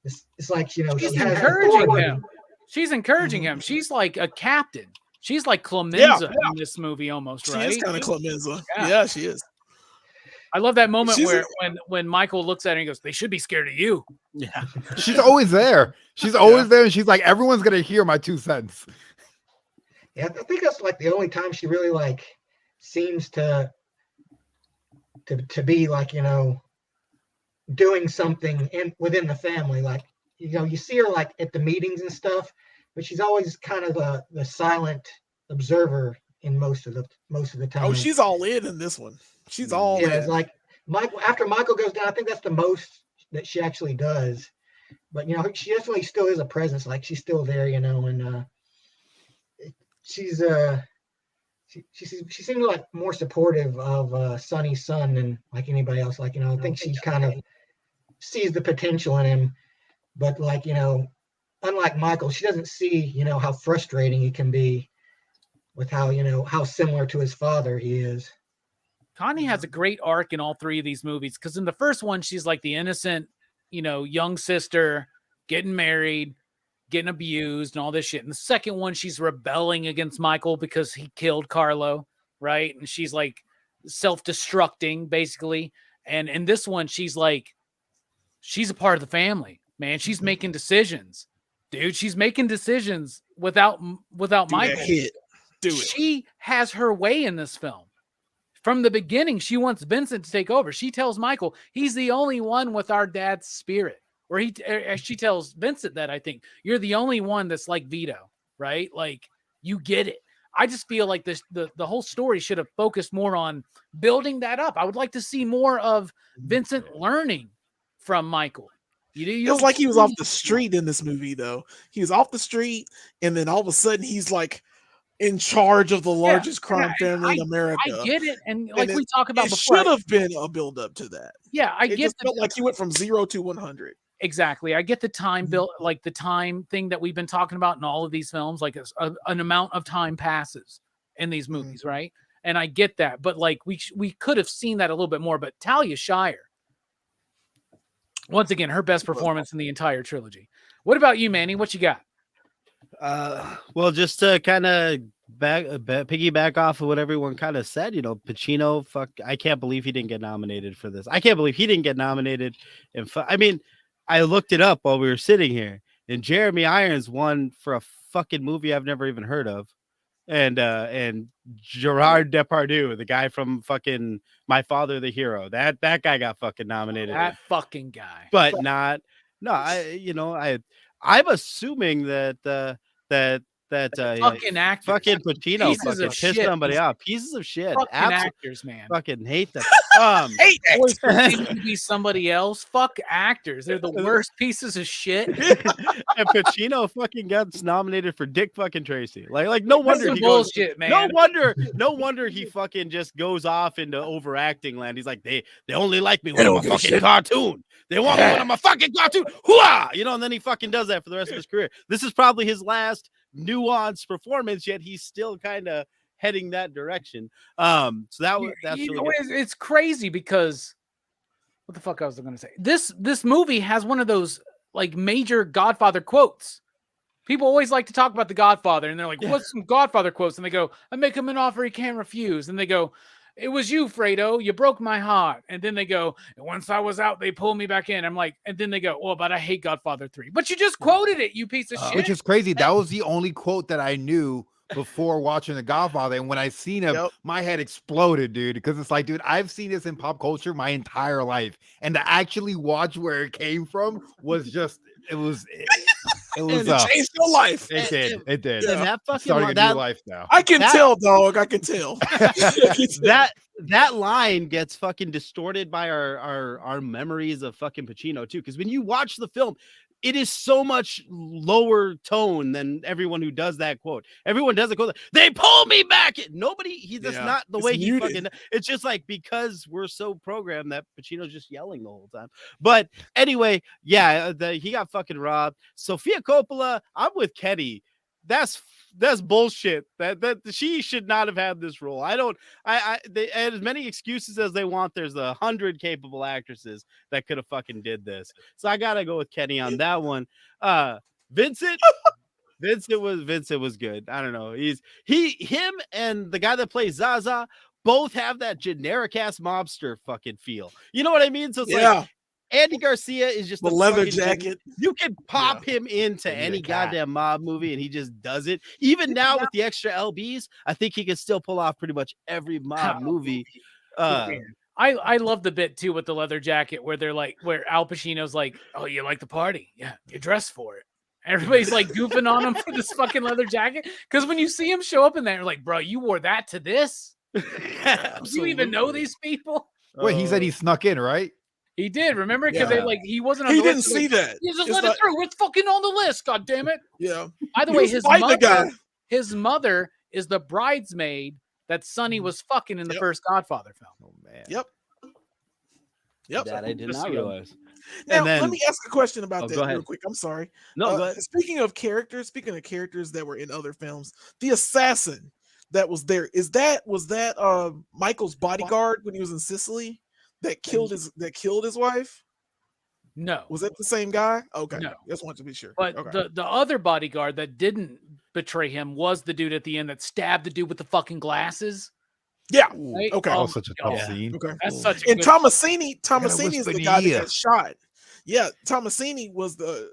it's like, you know, She's she has encouraging authority. him. She's encouraging him. She's like a captain. She's like Clemenza in this movie almost, She right? is kind of Clemenza. Yeah. Yeah, she is. I love that moment She's where when Michael looks at her and he goes, "They should be scared of you." Yeah. She's always there. She's always there. And she's like, everyone's going to hear my 2 cents. Yeah, I think that's like the only time she really like seems to be like, you know, doing something within the family. Like, you know, you see her like at the meetings and stuff, but she's always kind of the silent observer in most of the time. Oh, she's all in this one. She's all yeah, in. it's like after Michael goes down, I think that's the most that she actually does. But you know, she definitely still is a presence. Like, she's still there, you know, and she seems like more supportive of Sonny's son than like anybody else. Like, you know, I think she kind of sees the potential in him, but like, you know, unlike Michael, she doesn't see, you know, how frustrating he can be with how, you know, how similar to his father he is. Connie has a great arc in all three of these movies because in the first one, she's like the innocent, you know, young sister getting married, getting abused and all this shit. In the second one, she's rebelling against Michael because he killed Carlo, right? And she's like self-destructing basically. And in this one, she's like, she's a part of the family, man. She's making decisions, dude. She's making decisions without Michael. Hit. Do it. She has her way in this film. From the beginning, she wants Vincent to take over. She tells Michael, he's the only one with our dad's spirit. Or she tells Vincent that, I think, you're the only one that's like Vito, right? Like, you get it. I just feel like the whole story should have focused more on building that up. I would like to see more of Vincent learning from Michael. It was like he was off the street in this movie, though. He was off the street, and then all of a sudden he's like in charge of the largest Yeah, crime family in America. I get it, and And like we talk about it before, should have been a build up to that. yeah, I It get just felt like he went from 0 to 100. exactly. I get the time Mhm. built, like the time thing that we've been talking about in all of these films. Like an amount of time passes in these movies, right? And I get that, but like we could have seen that a little bit more. But Talia Shire, once again, her best performance in the entire trilogy. What about you, Manny? What you got? Well, just to kind of piggyback off of what everyone kind of said, Pacino, fuck, I can't believe he didn't get nominated for this. I can't believe he didn't get nominated. And I mean, I looked it up while we were sitting here, and Jeremy Irons won for a fucking movie I've never even heard of, and Gerard Depardieu, the guy from fucking My Father the Hero, that guy got fucking nominated. That fucking guy, but not. No, I'm assuming that fucking actors, fucking Pacino pieces fucking of pissed shit. somebody off. Pieces of shit. fucking Absolutely. actors, man. Fucking hate them. Hate Always that. pretending to be somebody else. Fuck actors. They're the worst pieces of shit. And Pacino fucking gets nominated for Dick fucking Tracy. Like no That's wonder some he goes. bullshit, man. No wonder he fucking just goes off into overacting land. He's like, they only like me when I'm a fucking cartoon. They want me when I'm a fucking cartoon. Hooah! And then he fucking does that for the rest of his career. This is probably his last nuanced performance, yet he's still kind of heading that direction. So that's really good. It's crazy because what the fuck I was going to say. This movie has one of those like major Godfather quotes. People always like to talk about the Godfather, and they're like, "What's some Godfather quotes?" And they go, "I make him an offer he can't refuse." And they go, "It was you, Fredo. You broke my heart." And then they go, "Once I was out, they pulled me back in." I'm like, and then they go, "Oh, but I hate Godfather 3." But you just quoted it, you piece of shit. Which is crazy. That was the only quote that I knew before watching The Godfather. And when I seen him, my head exploded, dude. Because it's like, dude, I've seen this in pop culture my entire life. And to actually watch where it came from was just, it was it changed your life. It did. It did. And that fucking starting a new life now. I can tell, dog. I can tell. that line gets fucking distorted by our memories of fucking Pacino too. Because when you watch the film, it is so much lower tone than everyone who does that quote. Everyone does a quote. They pull me back. That's not the way he fucking. It's just like because we're so programmed that Pacino's just yelling the whole time. But anyway, yeah, he got fucking robbed. Sofia Coppola, I'm with Kenny. That's bullshit. That she should not have had this role. They had as many excuses as they want. There's 100 capable actresses that could have fucking did this. So I gotta go with Kenny on that one. Vincent was good. I don't know. Him and the guy that plays Zaza both have that generic ass mobster fucking feel. You know what I mean? So it's like Andy Garcia is just the leather jacket. You can pop him into any goddamn mob movie and he just does it. Even now with the extra LBs, I think he can still pull off pretty much every mob movie. I love the bit too with the leather jacket where they're like, where Al Pacino's like, "Oh, you like the party? Yeah, you dress for it." Everybody's like goofing on him for this fucking leather jacket. Because when you see him show up in there, you're like, "Bro, you wore that to this? Do you even know these people?" Wait, he said he snuck in, right? He did, remember? Because he wasn't on he the didn't list. see that. He just let it through. It's fucking on the list, god damn it. Yeah. By the way, his mother is the bridesmaid that Sonny was fucking in the first Godfather film. Oh man. Yep. That I did not realize. Now, let me ask a question about that real quick. I'm sorry. No, go ahead. Speaking of characters that were in other films, the assassin that was there, was that Michael's bodyguard when he was in Sicily? That killed his wife? No. Was that the same guy? Okay. No. Just wanted to be sure. But the other bodyguard that didn't betray him was the dude at the end that stabbed the dude with the fucking glasses. Yeah. Right? Okay. That was such a tough scene. Okay. That's such a and good Tomasini is the guy that got shot. Yeah, Tomasini was the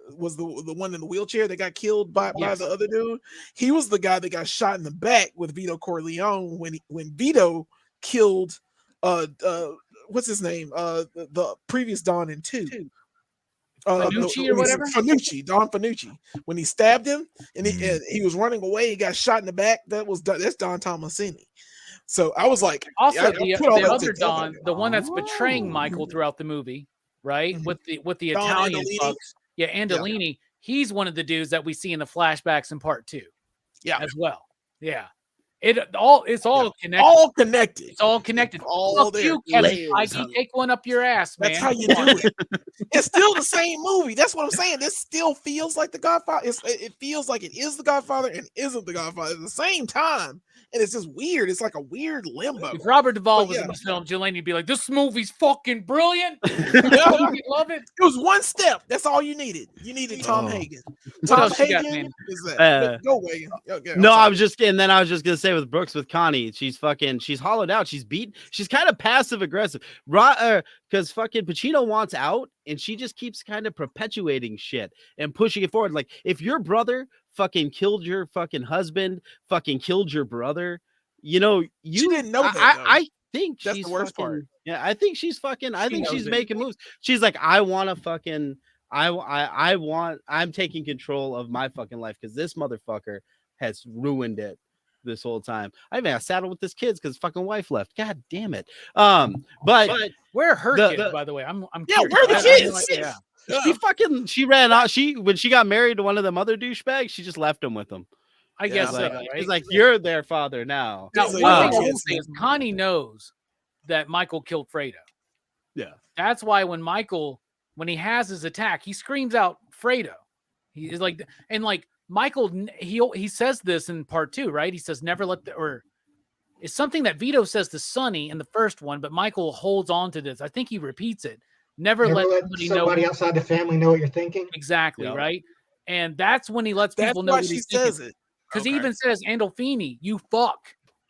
one in the wheelchair that got killed by the other dude. He was the guy that got shot in the back with Vito Corleone when Vito killed what's his name? The previous Don in 2. Fanucci or whatever? Don Fanucci. When he stabbed him and he was running away, he got shot in the back. That's Don Tomasini. So I was like, also the other Don, the one that's betraying Michael throughout the movie, right? Mm-hmm. With the Italian folks. Yeah, Andolini. Yeah. He's one of the dudes that we see in the flashbacks in part 2. Yeah, as well. Yeah. It's all connected. All connected. It's all connected. All Fuck there. you, Kevin Layers Feige. of- Take one up your ass, man. That's how you do it. It's still the same movie. That's what I'm saying. This still feels like The Godfather. It feels like it is The Godfather and isn't The Godfather at the same time. And it's just weird. It's like a weird limbo. If Robert Duvall But was yeah. in this film, Jelani would be like, "This movie's fucking brilliant. Yeah. You love it." It was one step. That's all you needed. You needed Tom Oh. Hagen. What Tom else you got, Hagen man? is that. Uh, Go away. Okay, No, I'm I was just gonna say with Brooks with Connie, she's hollowed out. She's beat. She's kind of passive aggressive, because fucking Pacino wants out, and she just keeps kind of perpetuating shit and pushing it forward. Like if your brother fucking killed your fucking husband, fucking killed your brother, you know, She didn't know that, though. I think That's she's the worst fucking, part. yeah, I think she's fucking. I She think knows she's it. making moves. She's like, I want to fucking. I'm taking control of my fucking life because this motherfucker has ruined it this whole time. I even got saddled with this kids because fucking wife left. God damn it. But Where are her The- kids, the- by the way? I'm Yeah, curious. where are the I have no kids? idea. she ran out. When she got married to one of them other douchebags, she just left him with them. I guess Yeah, so, Like, right? she's like, you're their father now. Now, He's one like, thing I will kids, say is man. Connie knows that Michael killed Fredo. Yeah. That's why when he has his attack, he screams out Fredo. He is like, and like Michael, he says this in part 2, right? He says, never let or it's something that Vito says to Sonny in the first one, but Michael holds on to this. I think he repeats it. Never Never let let somebody somebody know outside the family know what you're thinking. exactly, Yep. right? And that's when he lets That's people know why what she he's thinking. says it. Because he Okay. even says, Andolfini, you fuck,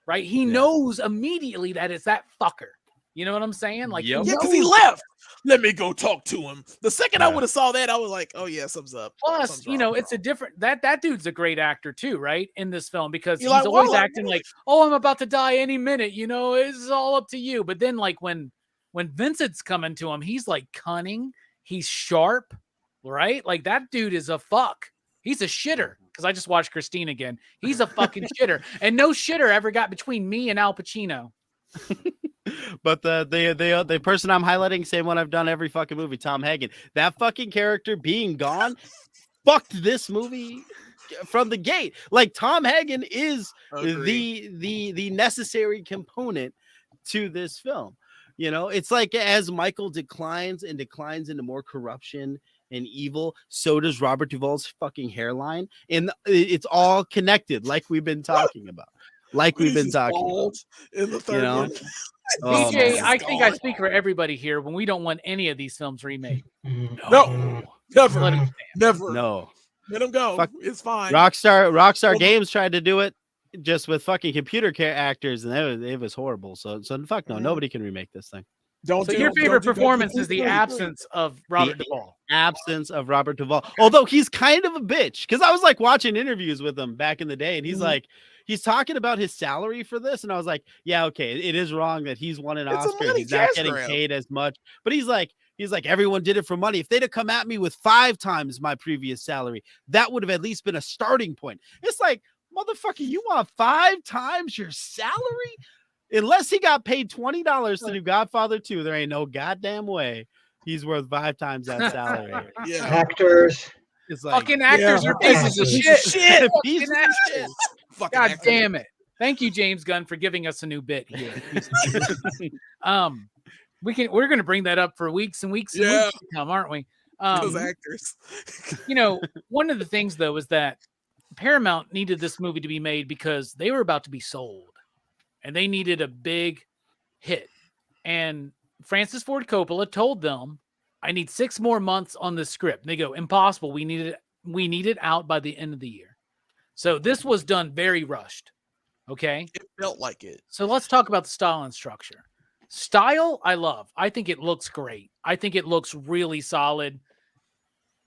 right? He Yeah. knows immediately that it's that fucker. You know what I'm saying? Like, Yep. Yeah, because he knows. left. Let me go talk to him. The second I Yeah. would have saw that, I was like, oh yeah, something's up. Plus, Something's you know, wrong. it's a different that dude's a great actor too, right? In this film, because Eli he's always Wallach. acting like, oh, I'm about to die any minute, you know, it's all up to you. But then, like, when Vincent's coming to him, he's like cunning, he's sharp, right? Like that dude is a fuck. He's a shitter. Because I just watched Christine again. He's a fucking shitter. And no shitter ever got between me and Al Pacino. But the person I'm highlighting, same one I've done every fucking movie, Tom Hagen. That fucking character being gone fucked this movie from the gate. Like Tom Hagen is Agreed. the necessary component to this film. You know, it's like as Michael declines into more corruption and evil, so does Robert Duvall's fucking hairline, and it's all connected, like we've been talking about. Like we've been He's talking bald in the third know? one. Oh, BJ, man. I think I speak for everybody here when we don't want any of these films remade. No, never, Let him never. No. Let him go. Fuck. It's fine. Rockstar Well- Games tried to do it just with fucking computer actors, and it was horrible. So fuck no, Mhm. nobody can remake this thing. Don't So do your don't favorite do Guns performance N' is the Roses. absence of Robert The- Duvall. Absence of Robert Duvall, although he's kind of a bitch, because I was like watching interviews with him back in the day, and he's Mhm. like, he's talking about his salary for this, and I was like, yeah, okay, it is wrong that he's won an It's a Oscar, and money he's not cash getting grab. paid as much, but he's like everyone did it for money. If they'd have come at me with 5 times my previous salary, that would have at least been a starting point. It's like, motherfucker, you want 5 times your salary? Unless he got paid $20 to do Godfather 2, there ain't no goddamn way he's worth 5 times that salary. Yeah. Actors. It's like, Fucking actors yeah. are pieces of Piece shit. Shit. Pieces of Fucking shit. actors. Fucking God actor. damn it. Thank you, James Gunn, for giving us a new bit here. We're gonna bring that up for weeks and weeks and Yeah. weeks to come, aren't we? Those actors. You know, one of the things though is that Paramount needed this movie to be made because they were about to be sold and they needed a big hit. And Francis Ford Coppola told them, I need 6 more months on the script. And they go, impossible. We need it out by the end of the year. So this was done very rushed. Okay. It felt like it. So let's talk about the style and structure. Style, I love. I think it looks great. I think it looks really solid.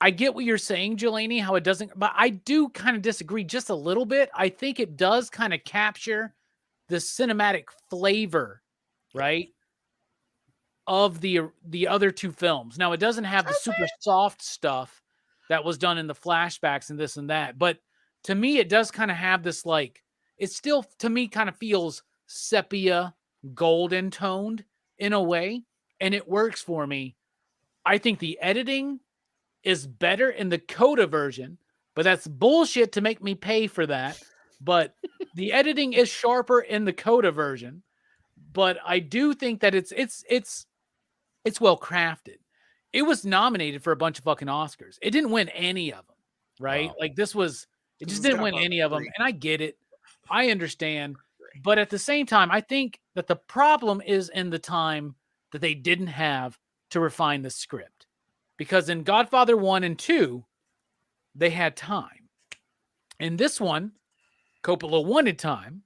I get what you're saying, Jelani, how it doesn't, but I do kind of disagree just a little bit. I think it does kind of capture the cinematic flavor, right, of the other 2 films. Now, it doesn't have the super soft stuff that was done in the flashbacks and this and that, but to me, it does kind of have this, like, it still, to me, kind of feels sepia, golden toned in a way, and it works for me. I think the editing is better in the Coda version, but that's bullshit to make me pay for that. but the editing is sharper in the Coda version. But I do think that it's well crafted. It was nominated for a bunch of fucking Oscars. It didn't win any of them, right? Wow. Like it just it's didn't win Godfather any of them. 3. And I get it. I understand. But at the same time, I think that the problem is in the time that they didn't have to refine the script. Because in Godfather 1 and 2, they had time. In this one, Coppola wanted time,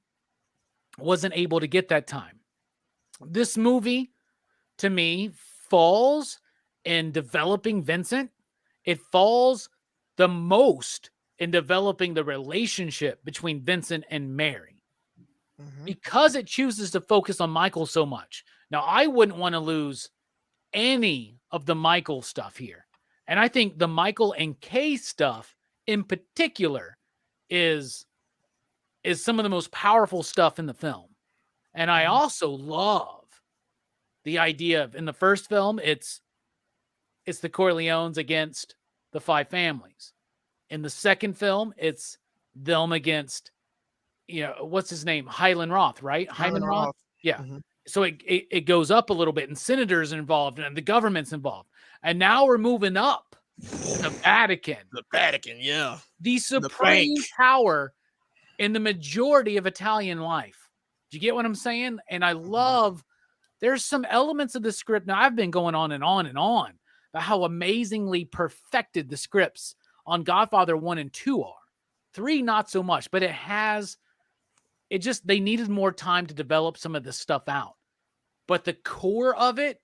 wasn't able to get that time. This movie, to me, falls in developing Vincent. It falls the most in developing the relationship between Vincent and Mary. Because it chooses to focus on Michael so much. Now, I wouldn't want to lose any of the Michael stuff here. And I think the Michael and Kay stuff in particular is some of the most powerful stuff in the film. And I also love the idea of, in the first film, it's the Corleones against the five families. In the second film, it's them against, what's his name? Hyland Roth, right? Hyland Roth. Yeah. Mm-hmm. So it goes up a little bit, and senators involved and the government's involved. And now we're moving up to the Vatican. The Vatican, yeah. The supreme power in the majority of Italian life. Do you get what I'm saying? And I love, there's some elements of the script. Now, I've been going on and on and on about how amazingly perfected the scripts on Godfather 1 and 2 are. 3, not so much, but they needed more time to develop some of this stuff out. But the core of it,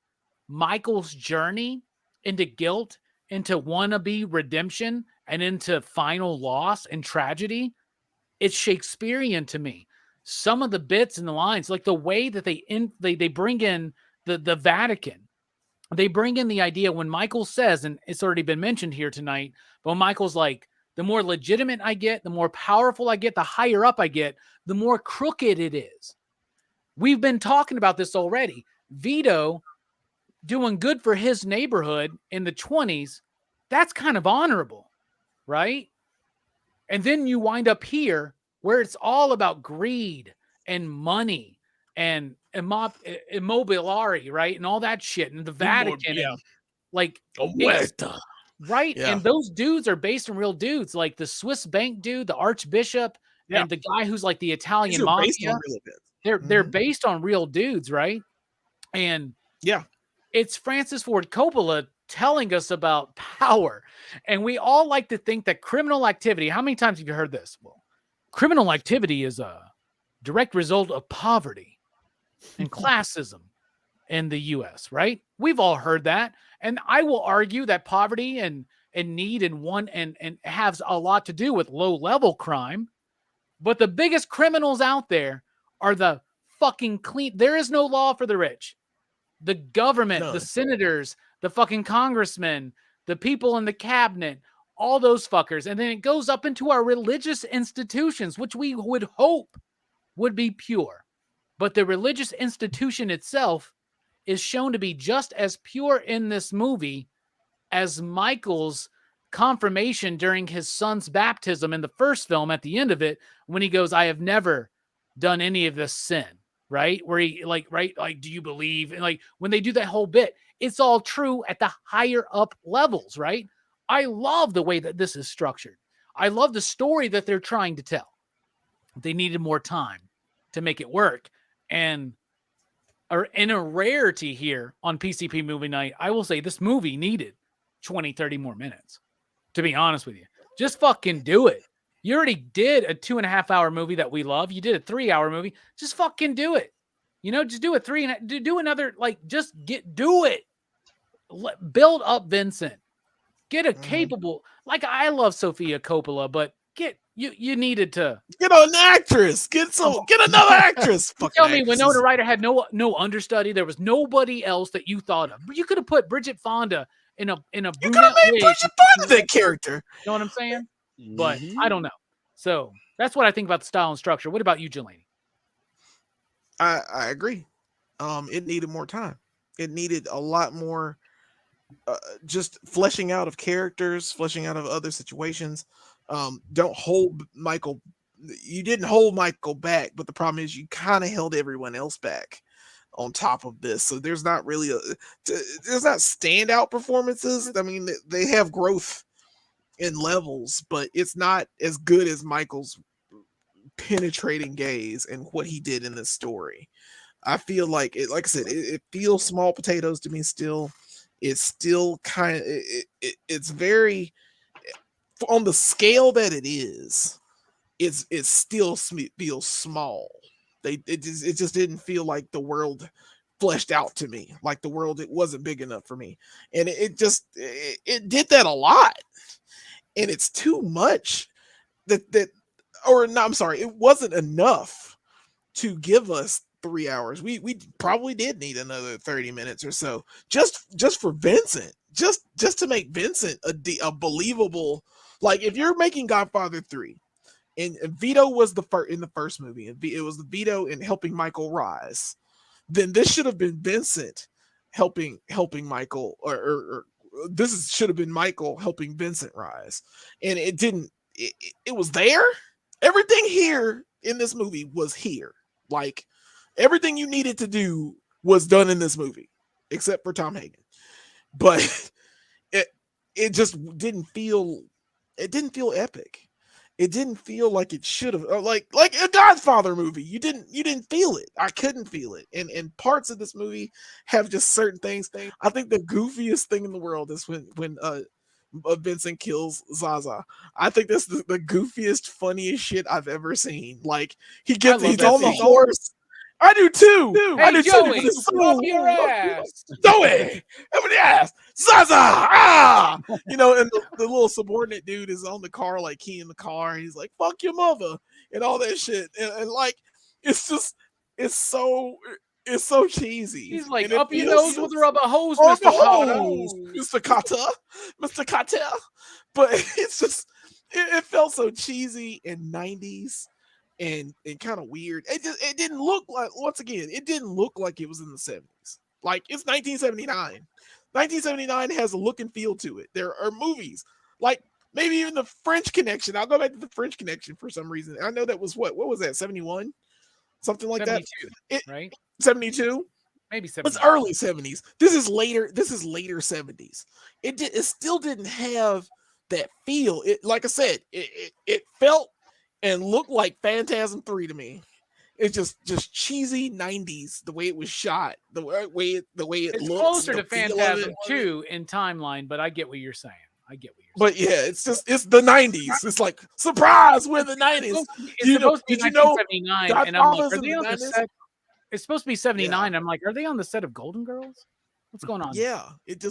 Michael's journey into guilt, into wannabe redemption, and into final loss and tragedy, it's Shakespearean to me. Some of the bits and the lines, like the way that they bring in the Vatican, they bring in the idea when Michael says, and it's already been mentioned here tonight, but when Michael's like, the more legitimate I get, the more powerful I get, the higher up I get, the more crooked it is. We've been talking about this already. Vito doing good for his neighborhood in the 20s, that's kind of honorable, right? And then you wind up here where it's all about greed and money and immobiliari, right? And all that shit. And the Vatican. Yeah. And like, right? Yeah. And those dudes are based on real dudes, like the Swiss bank dude, the archbishop, and the guy who's like the Italian mafia. They're based on real dudes, right? And it's Francis Ford Coppola telling us about power. And we all like to think that criminal activity, how many times have you heard this? Well, criminal activity is a direct result of poverty and classism in the US, right? We've all heard that. And I will argue that poverty and need and has a lot to do with low level crime. But the biggest criminals out there are the fucking clean. There is no law for the rich. The government, the senators, the fucking congressmen, the people in the cabinet, all those fuckers. And then it goes up into our religious institutions, which we would hope would be pure. But the religious institution itself is shown to be just as pure in this movie as Michael's confirmation during his son's baptism in the first film at the end of it, when he goes, I have never done any of this sin, right? Where he like, do you believe? And like when they do that whole bit, it's all true at the higher up levels, right? I love the way that this is structured. I love the story that they're trying to tell. They needed more time to make it work. And in a rarity here on PCP Movie Night, I will say this movie needed 20, 30 more minutes, to be honest with you. Just fucking do it. You already did a 2.5 hour movie that we love. You did a 3 hour movie. Just fucking do it. Just do it. Do another, do it. Build up Vincent. Get a capable, I love Sofia Coppola, but you needed to get an actress. Get another actress. Tell me, Winona Ryder had no understudy. There was nobody else that you thought of. You could have put Bridget Fonda in a You brunette could have made wig. Bridget Fonda that character. You know what I'm saying? But I don't know. So that's what I think about the style and structure. What about you, Jelani? I agree. It needed more time. It needed a lot more just fleshing out of characters, fleshing out of other situations. Don't hold Michael you didn't hold Michael back, but the problem is you kind of held everyone else back on top of this. So there's not really there's not standout performances. I mean, they have growth in levels, but it's not as good as Michael's penetrating gaze and what he did in this story. I feel like it, like I said, it feels small potatoes to me still. It's still kind of it's very on the scale that it is. It still feels small. It just didn't feel like the world fleshed out to me. Like the world, it wasn't big enough for me, and it did that a lot, and it's too much. I'm sorry, it wasn't enough to give us 3 hours. We probably did need another 30 minutes or so just for Vincent, just to make Vincent a believable. Like if you're making Godfather 3 and Vito was in the first movie, and it was the Vito in helping Michael rise, then this should have been Vincent helping Michael, or this should have been Michael helping Vincent rise, and it didn't. It was there. Everything here in this movie was here. Like everything you needed to do was done in this movie, except for Tom Hagen. But it just didn't feel. It didn't feel epic. It didn't feel like it should have, like a Godfather movie. You didn't feel it. I couldn't feel it. And parts of this movie have just certain things. I think the goofiest thing in the world is when Vincent kills Zaza. I think that's the goofiest, funniest shit I've ever seen. Like he's on the horse. I do too. Hey, I do Joey, too. up your ass. Joey, up your ass. Zaza. Ah! You know, and the little subordinate dude is on the car, like he in the car. He's like, fuck your mother and all that shit. And like, it's so cheesy. He's like, up your nose with a rubber hose, Mr. Kata. Mr. Kata. But it's just, it felt so cheesy and 90s. And kind of weird. It didn't look like, once again, it didn't look like it was in the 70s. Like it's 1979. 1979 has a look and feel to it. There are movies like maybe even the French Connection. I'll go back to the French Connection for some reason. I know that was what was that? 71, something like 72, that. Right? 72, maybe 70. It's early 70s. This is later 70s. It still didn't have that feel. It, like I said, it felt and looked like Phantasm 3 to me. It's just cheesy 90s, the way it was shot, the way it it's looks. Closer to Phantasm 2 in timeline, but I get what you're saying. But yeah, it's the 90s. It's like, surprise, we're the 90s. It's supposed to be 1979, and I'm like, Godfather's are they in on the the 90s? set? It's supposed to be 79. Yeah. I'm like, are they on the set of Golden Girls? What's going on? Yeah, it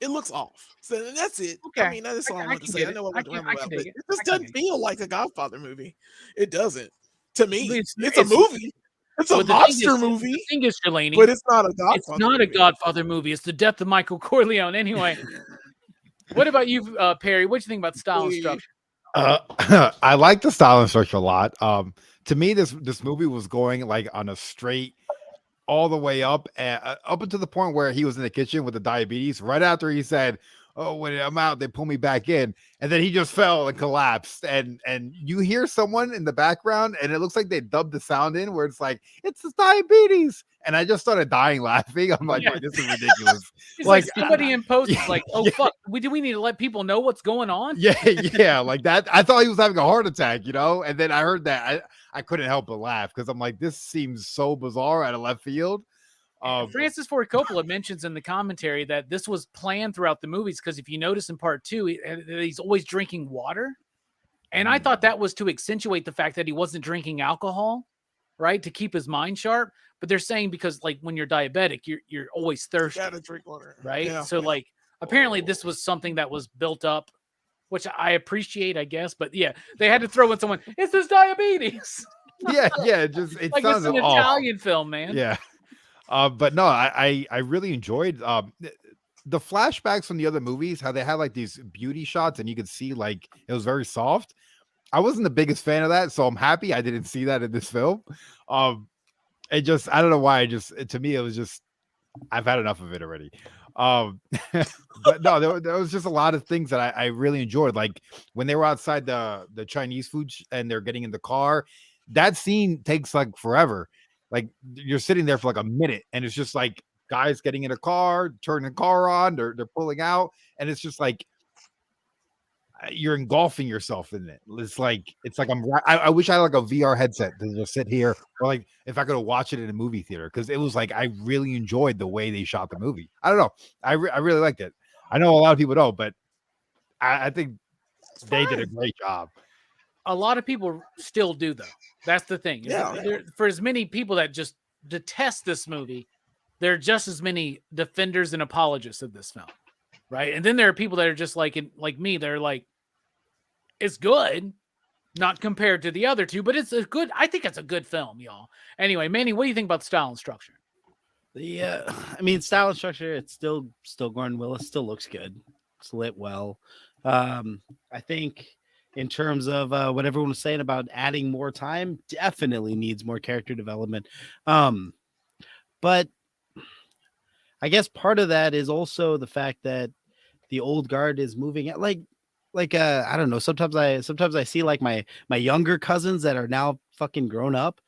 looks off. So that's it. Okay. I mean, that's all I want to say. I know I went around about it. It just doesn't feel like a Godfather movie. It doesn't. To me, it's a movie. It's a monster movie. The thing is, Delaney, but it's not a Godfather. It's not a Godfather movie. It's the death of Michael Corleone. Anyway, what about you, Perry? What do you think about the style and structure? I like the style and structure a lot. To me, this movie was going like on a straight all the way up until the point where he was in the kitchen with the diabetes. Right after he said, "Oh, when I'm out, they pull me back in," and then he just fell and collapsed. And you hear someone in the background, and it looks like they dubbed the sound in where it's like, "It's his diabetes," and I just started dying laughing. I'm like, "This is ridiculous." Like somebody in post is like, "Oh fuck, do we need to let people know what's going on?" Yeah, like that. I thought he was having a heart attack, and then I heard that. I couldn't help but laugh because I'm like, this seems so bizarre out of left field. Francis Ford Coppola mentions in the commentary that this was planned throughout the movies because if you notice in part 2, he's always drinking water. And I thought that was to accentuate the fact that he wasn't drinking alcohol, right? To keep his mind sharp. But they're saying because like when you're diabetic, you're always thirsty. You gotta drink water. Right? Yeah. So like apparently this was something that was built up, which I appreciate, I guess. But yeah, they had to throw in someone, it's his diabetes. Yeah, it like sounds it's an off. Italian film, man. Yeah. But no, I really enjoyed the flashbacks from the other movies, how they had like these beauty shots and you could see like it was very soft. I wasn't the biggest fan of that, so I'm happy I didn't see that in this film. It just, I don't know why, to me it was just, I've had enough of it already. But no, there was just a lot of things that I really enjoyed. Like when they were outside the Chinese food and they're getting in the car, that scene takes like forever. Like you're sitting there for like a minute, and it's just like guys getting in a car, turning the car on, they're pulling out, and it's just like you're engulfing yourself in it. It's like I wish I had like a VR headset to just sit here, or like if I could watch it in a movie theater, because it was like I really enjoyed the way they shot the movie. I don't know, I really liked it. I know a lot of people don't, but I think they did a great job. A lot of people still do, though. That's the thing. Yeah. For as many people that just detest this movie, there are just as many defenders and apologists of this film, right? And then there are people that are just like me. They're like, it's good, not compared to the other two, but it's a good. I think it's a good film, y'all. Anyway, Manny, what do you think about the style and structure? I mean, style and structure. It's still Gordon Willis. Still looks good. It's lit well. I think in terms of what everyone was saying about adding more time, definitely needs more character development. But I guess part of that is also the fact that the old guard is moving at like I don't know. Sometimes I see like my younger cousins that are now fucking grown up,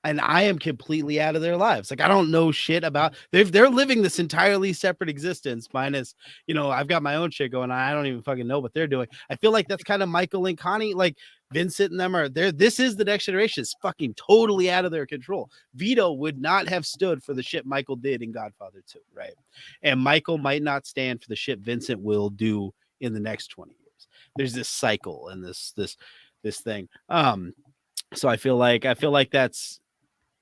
and I am completely out of their lives. Like I don't know shit about. They're living this entirely separate existence. Minus, I've got my own shit going on. I don't even fucking know what they're doing. I feel like that's kind of Michael and Connie. Like Vincent and them are there. This is the next generation. It's fucking totally out of their control. Vito would not have stood for the shit Michael did in Godfather 2, right? And Michael might not stand for the shit Vincent will do in the next 20 years. There's this cycle and this thing. So I feel like that's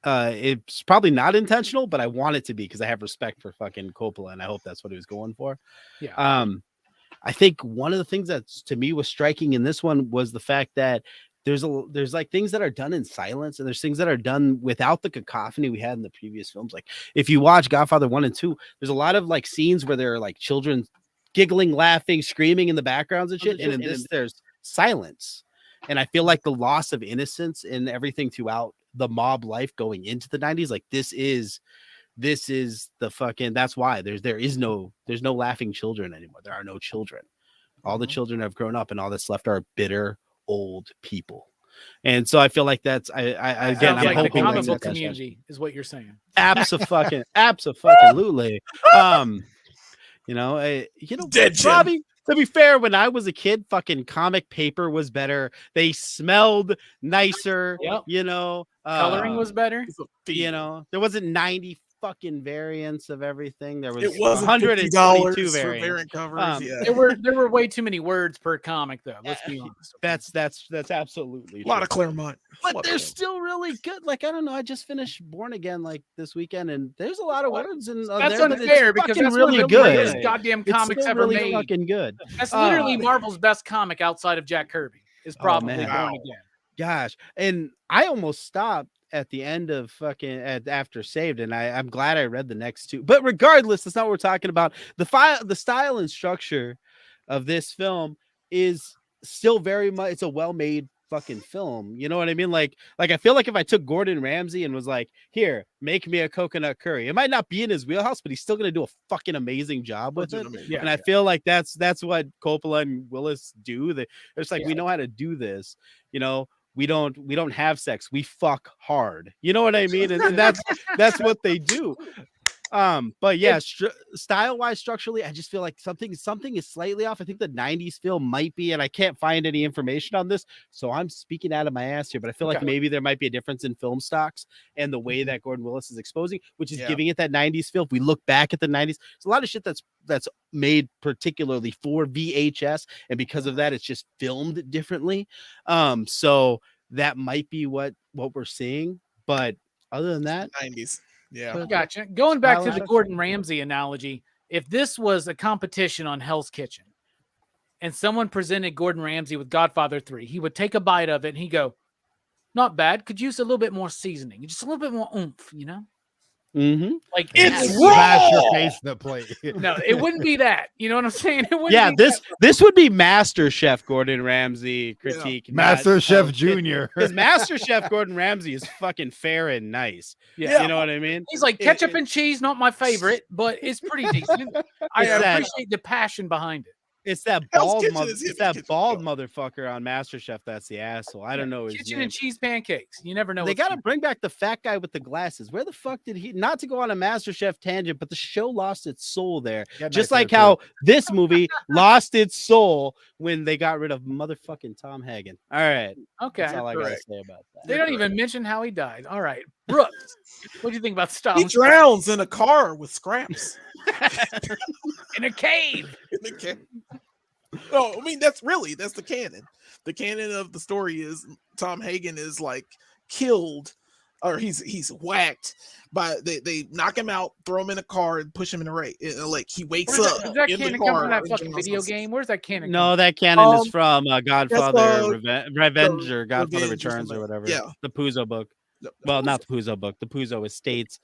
it's probably not intentional, but I want it to be because I have respect for fucking Coppola, and I hope that's what he was going for. Yeah. I think one of the things that to me was striking in this one was the fact that there's like things that are done in silence, and there's things that are done without the cacophony we had in the previous films. Like if you watch Godfather 1 and 2, there's a lot of like scenes where there are like children giggling, laughing, screaming in the backgrounds and shit. And in this, there's silence. And I feel like the loss of innocence and everything throughout the mob life going into the 90s, like this is the fucking, that's why there's no laughing children anymore. There are no children. All the children have grown up, and all that's left are bitter old people. And so I feel like that's again, I'm like hoping the comic book that's community is what you're saying. absolutely. Dead Jim. Robbie, to be fair, when I was a kid, fucking comic paper was better. They smelled nicer. Yep. Coloring was better. There wasn't 90 fucking variants of everything. There was It wasn't $122 $50 for variants. variant covers. Yeah. There were way too many words per comic, though. Let's be honest. That's absolutely A lot true. of Claremont. But they're still really good. Like, I don't know. I just finished Born Again like this weekend, and there's a lot of words in That's there, but it's unfair because fucking that's really one of the good. greatest goddamn It's comics still ever really made. fucking good. That's literally Marvel's best comic outside of Jack Kirby. Is probably man. Born Wow. Again. Gosh, and I almost stopped at the end of after Saved, and I'm glad I read the next two. But regardless, that's not what we're talking about. The style and structure of this film is still very much, it's a well-made fucking film. You know what I mean? Like I feel like if I took Gordon Ramsay and was like, here, make me a coconut curry, it might not be in his wheelhouse, but he's still gonna do a fucking amazing job with it. Yeah, and I feel like that's what Coppola and Willis do. It's like, we know how to do this. We don't have sex. We fuck hard. You know what I mean? And that's what they do. But yeah, style-wise, structurally, I just feel like something is slightly off. I think the 90s film might be, and I can't find any information on this, so I'm speaking out of my ass here, but I feel like maybe there might be a difference in film stocks and the way that Gordon Willis is exposing, which is giving it that 90s feel. If we look back at the 90s, there's a lot of shit that's made particularly for VHS, and because of that, it's just filmed differently. So that might be what we're seeing, but other than that, 90s. Yeah. Gotcha. Going back to the Gordon Ramsay analogy, if this was a competition on Hell's Kitchen and someone presented Gordon Ramsay with Godfather 3, he would take a bite of it and he'd go, not bad. Could use a little bit more seasoning, just a little bit more oomph, Mm-hmm. Like It's that. raw. Smash your face in the plate. No, it wouldn't be that. You know what I'm saying? It wouldn't Yeah, be this would be Master Chef Gordon Ramsay critique. Master Chef Junior. Because Master Chef Gordon Ramsay is fucking fair and nice. Yeah. You know what I mean? He's like, ketchup and cheese, not my favorite, but it's pretty decent. I It's that- appreciate the passion behind it. It's that Hell's bald Kitchen mother, is it's his that kitchen. bald motherfucker on Master Chef that's the asshole. I don't know his Kitchen name. and cheese pancakes. You never know. They what's got to coming. bring back the fat guy with the glasses. Where the fuck did he? Not to go on a Master Chef tangent, but the show lost its soul there. Yeah, Just nice like there, how too. this movie lost its soul when they got rid of motherfucking Tom Hagen. All right, Okay. that's all I gotta correct. say about that. They don't even mention how he died. All right. Brooks, what do you think about Stone? He drowns in a car with scraps. In a cave. In the can- No, I mean that's the canon. The canon of the story is Tom Hagen is like killed, or he's whacked by they knock him out, throw him in a car, and push him in a lake. He wakes Where's up. that, does that in the canon come car from that and fucking drowns video himself. game? Where's that canon? No, that canon is Um, from Godfather the- Revenge or Godfather Revenge or Returns or something. whatever. Yeah. The Puzo book. No, Well, not the Puzo book. The Puzo Estates.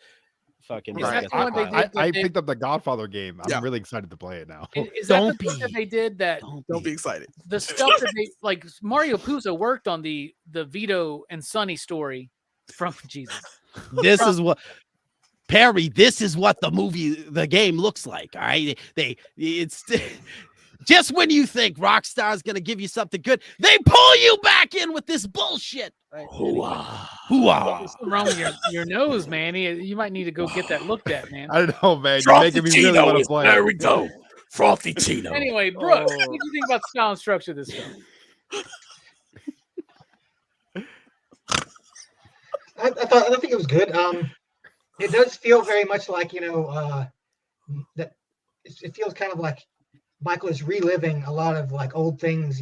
Fucking. Is that Right. the one they did I that they- picked up the Godfather game. I'm Yeah. really excited to play it now. Is that Don't the book that be. they did that Don't be excited. the stuff that they like Mario Puzo worked on the Vito and Sonny story from Jesus. This is what Perry. This is what the game looks like. All right, it's just when you think Rockstar's gonna give you something good, they pull you back in with this bullshit. Right? Hoo-ah. What's wrong with your nose, man? You might need to go get that looked at, man. I don't know, man. You're making me really want to play. There it. we go. Frothy Tino. Anyway, Brooks, Oh. what do you think about the style and structure of this film? I think it was good. It does feel very much like that. It feels kind of like Michael is reliving a lot of like old things.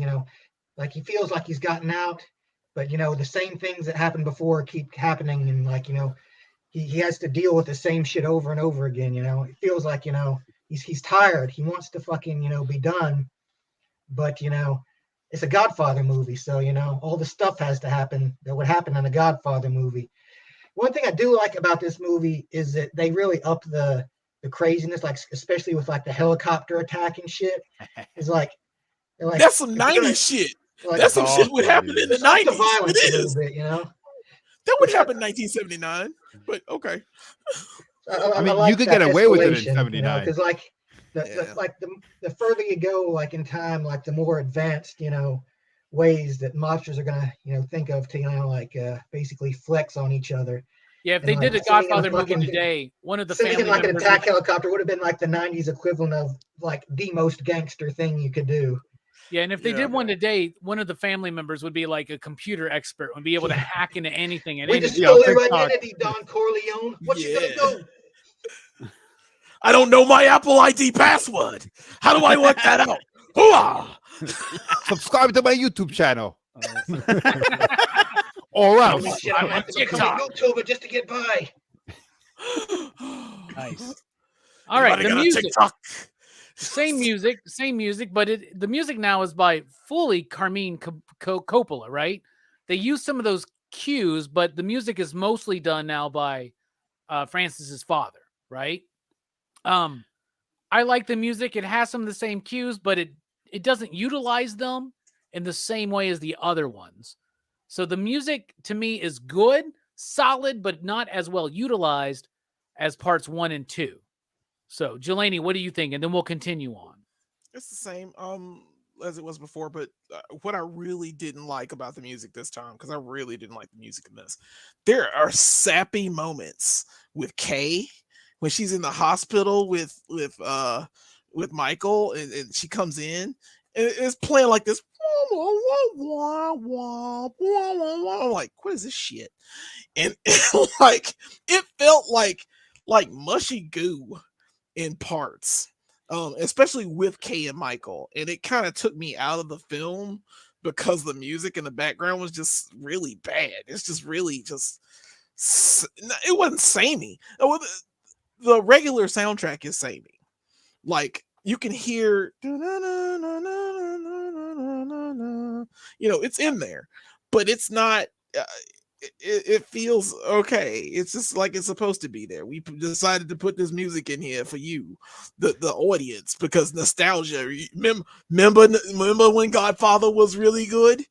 Like he feels like he's gotten out, but the same things that happened before keep happening, and he has to deal with the same shit over and over again. It feels like he's tired. He wants to fucking be done, but it's a Godfather movie, so all the stuff has to happen that would happen in a Godfather movie. One thing I do like about this movie is that they really up the craziness, like especially with like the helicopter attack and shit. It's like That's some 90s shit. like, That's some Oh, shit would happen in the it's like the 90s. violence It a little is. bit, That would happen in 1979. But okay. I mean, like you could that get away with it in escalation, 79. because like Yeah. the further you go like in time, like the more advanced ways that monsters are gonna think of to basically flex on each other. Yeah, if And, they like, did a sitting in a Godfather movie fucking- today, one of the Something family like an members attack helicopter would have been like the 90s equivalent of like the most gangster thing you could do. yeah, and if they Yeah. did one today, one of the family members would be like a computer expert, would be able to hack into anything and We anything. just Yeah, stole your TikTok. identity, Don Corleone. What you Yeah. gonna do? I don't know my Apple ID password. How do I work that out? Hooah! Subscribe to my YouTube channel. Or else. Holy shit, I'm I'm on have to become a TikTok. YouTuber just to get by. Nice. All right, Everybody the got a music, TikTok. same music, but the music now is by fully Carmine Coppola, right? They use some of those cues, but the music is mostly done now by Francis's father, right? I like the music. It has some of the same cues, but it doesn't utilize them in the same way as the other ones. So the music to me is good, solid, but not as well utilized as parts 1 and 2. So, Jelani, what do you think? And then we'll continue on. It's the same as it was before, but what I really didn't like about the music this time, because I really didn't like the music in this, there are sappy moments with Kay when she's in the hospital with Michael, and she comes in and it's playing like this. I'm like, what is this shit? And like it felt like mushy goo in parts. Especially with Kay and Michael, and it kind of took me out of the film because the music in the background was just really bad. It's just really it wasn't samey. The regular soundtrack is samey. Like you can hear, it's in there, but it's not. it feels okay. It's just like it's supposed to be there. We decided to put this music in here for you, the audience, because nostalgia. Remember when Godfather was really good,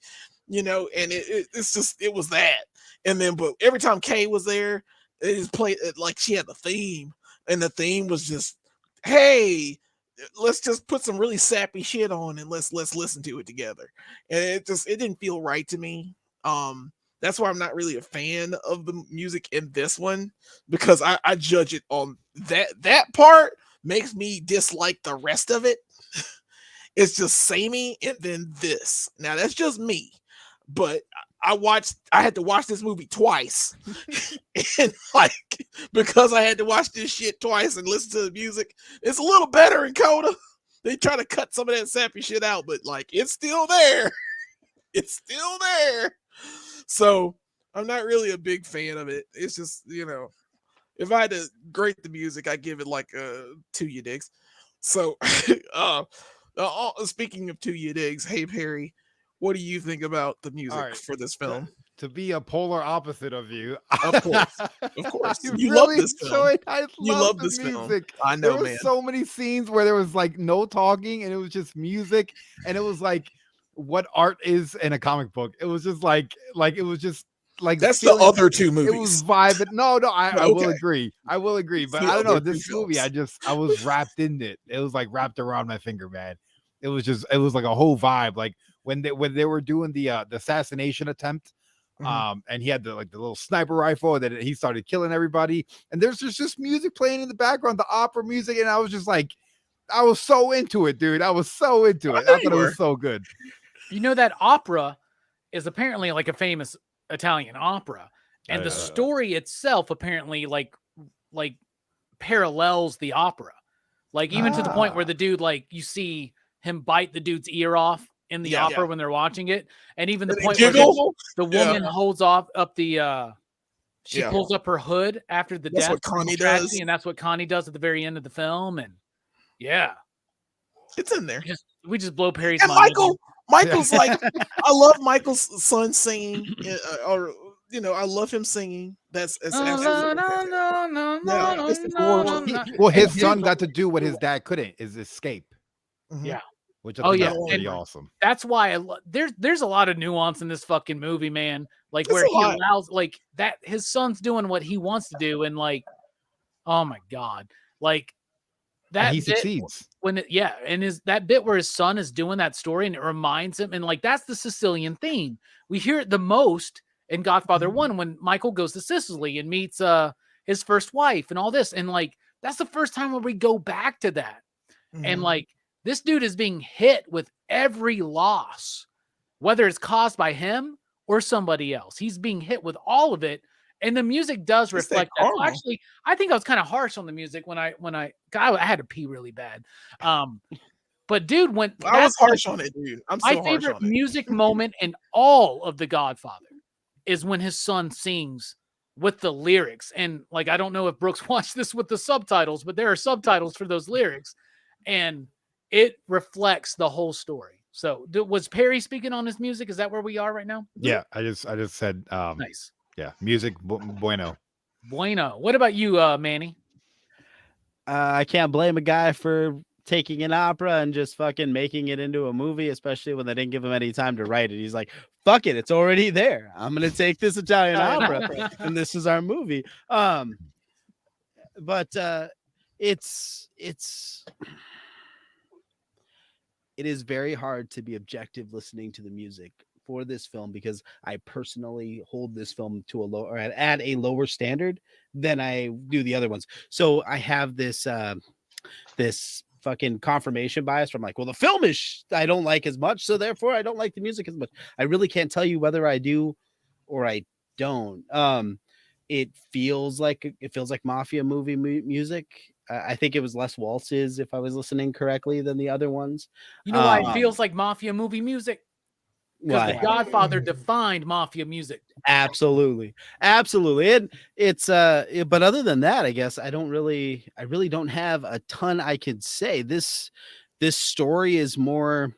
you know? And it's just it was that. And then, but every time Kay was there, it just played like she had the theme, and the theme was just, hey, let's just put some really sappy shit on and let's listen to it together. And it didn't feel right to me. That's why I'm not really a fan of the music in this one, because I judge it on that part makes me dislike the rest of it. It's just samey, and then this. Now that's just me, but I had to watch this movie twice, and like because I had to watch this shit twice and listen to the music, it's a little better in Coda. They try to cut some of that sappy shit out, but like it's still there. It's still there. So I'm not really a big fan of it. It's just, you know, if I had to grade the music, I give it like 2 you digs. So speaking of 2 you digs, hey Perry, what do you think about the music for this film? To be a polar opposite of you, Of course, you really love this film. enjoyed. I You love love the this music. film. I There know, was man. so many scenes where there was like no talking, and it was just music, and it was like what art is in a comic book. It was just like it was just like That's feeling, the other 2 it movies. was vibing. No, I will Okay. agree. I will agree. It's But the I don't know. other 2 This movie, films. I was wrapped in it. It was like wrapped around my finger, man. It was like a whole vibe. Like when they were doing the assassination attempt, and he had the little sniper rifle, and then he started killing everybody. And there's just music playing in the background, the opera music, and I was just like, I was so into it, dude. I was so into it. I thought it was so good. You know, that opera is apparently like a famous Italian opera, and the story itself apparently like parallels the opera, like even to the point where the dude, like, you see him bite the dude's ear off in the opera when they're watching it, and even the point where the woman holds up the she pulls up her hood after the death. What Connie does, and that's what Connie does at the very end of the film. And it's in there. We just blow Perry's And mind. Michael's like, I love Michael's son singing, or you know, I love him singing. That's absolutely well, his son got to do what his dad couldn't, is escape. Yeah. Which I think is pretty and awesome. That's why there's a lot of nuance in this fucking movie, man. Like where he allows, like, that his son's doing what he wants to do, and like, oh my god, like that And he bit succeeds when and that bit where his son is doing that story, and it reminds him, and like that's the Sicilian theme. We hear it the most in Godfather 1 when Michael goes to Sicily and meets his first wife and all this, and like that's the first time where we go back to that. And like, this dude is being hit with every loss, whether it's caused by him or somebody else. He's being hit with all of it. And the music does reflect that. So actually, I think I was kind of harsh on the music when I had to pee really bad. But dude, I was harsh on it, dude. I'm so my favorite music moment in all of The Godfather is when his son sings with the lyrics. And like, I don't know if Brooks watched this with the subtitles, but there are subtitles for those lyrics, and it reflects the whole story. So was Perry speaking on his music? Is that where we are right now? Yeah, I just said nice. Yeah, music bueno. What about you, Manny? I can't blame a guy for taking an opera and just fucking making it into a movie, especially when they didn't give him any time to write it. He's like, fuck it, it's already there. I'm gonna take this Italian opera and this is our movie. But it is very hard to be objective listening to the music for this film, because I personally hold this film to at a lower standard than I do the other ones. So I have this this fucking confirmation bias from like, well, the film is I don't like as much, so therefore I don't like the music as much. I really can't tell you whether I do or I don't. It feels like mafia movie music. I think it was less waltzes, if I was listening correctly, than the other ones. You know why it feels like mafia movie music? Because The Godfather defined mafia music. Absolutely. And it's but other than that, I guess I really don't have a ton I could say. This story is more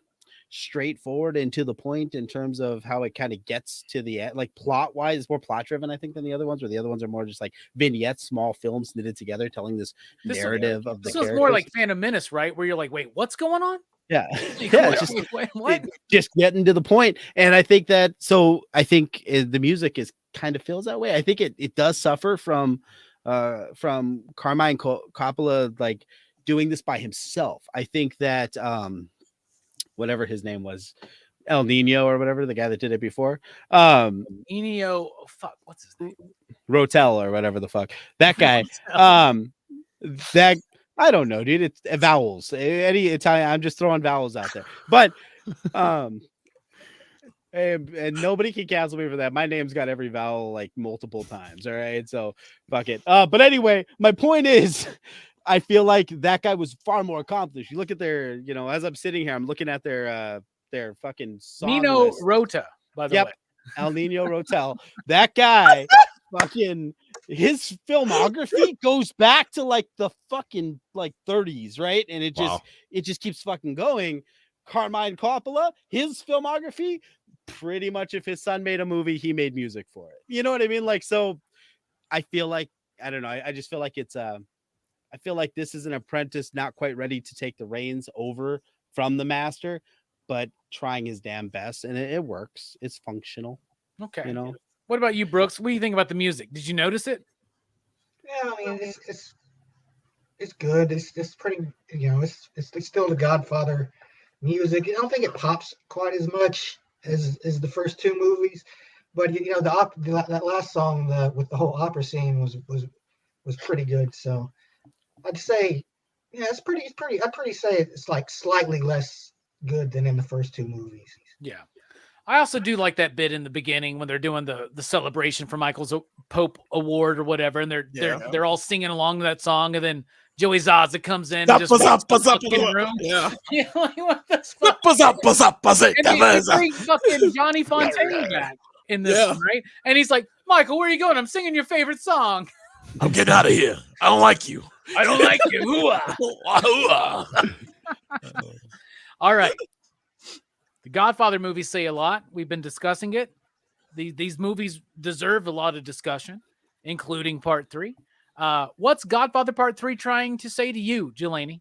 straightforward and to the point in terms of how it kind of gets to the end. Like plot wise, it's more plot driven, I think, than the other ones, where the other ones are more just like vignettes, small films knitted together, telling this narrative of the This characters. was more like Phantom Menace, right? Where you're like, wait, what's going on? Yeah, Like, yeah, what? just getting to the point. And I think that, so I think the music is kind of feels that way. I think it does suffer from Carmine Coppola like doing this by himself. I think that whatever his name was, El Nino or whatever, the guy that did it before, Ennio, fuck, what's his name? Rotel or whatever the fuck, that guy, that I don't know, dude. It's vowels. Any Italian, I'm just throwing vowels out there. But and nobody can cancel me for that. My name's got every vowel like multiple times. All right. So fuck it. But anyway, my point is I feel like that guy was far more accomplished. You look at their, you know, as I'm sitting here, I'm looking at their fucking song Nino list. Rota, by the way. El Nino Rotel. That guy fucking his filmography goes back to like the fucking like 30s, right? And it just keeps fucking going. Carmine Coppola, his filmography, pretty much if his son made a movie, he made music for it. You know what I mean? Like, so I feel like, I don't know, I just feel like it's I feel like this is an apprentice not quite ready to take the reins over from the master, but trying his damn best, and it works. It's functional. Okay. You know. What about you, Brooks? What do you think about the music? Did you notice it? Yeah, I mean, it's good. It's pretty, you know, it's still the Godfather music. I don't think it pops quite as much as the first two movies, but you know, that last song with the whole opera scene was pretty good. So I'd say, yeah, it's pretty. I'd pretty say it's like slightly less good than in the first two movies. Yeah. I also do like that bit in the beginning when they're doing the celebration for Michael's Pope Award or whatever, and they're all singing along to that song, and then Joey Zaza comes in and just walks in the room. Yeah. You know, like, what the fuck? And they bring fucking Johnny Fontaine back in this one, right? And he's like, Michael, where are you going? I'm singing your favorite song. I'm getting out of here. I don't like you. I don't like you. Hoo-ah. All right. The Godfather movies say a lot. We've been discussing it. These movies deserve a lot of discussion, including Part 3. What's Godfather Part 3 trying to say to you, Jelani?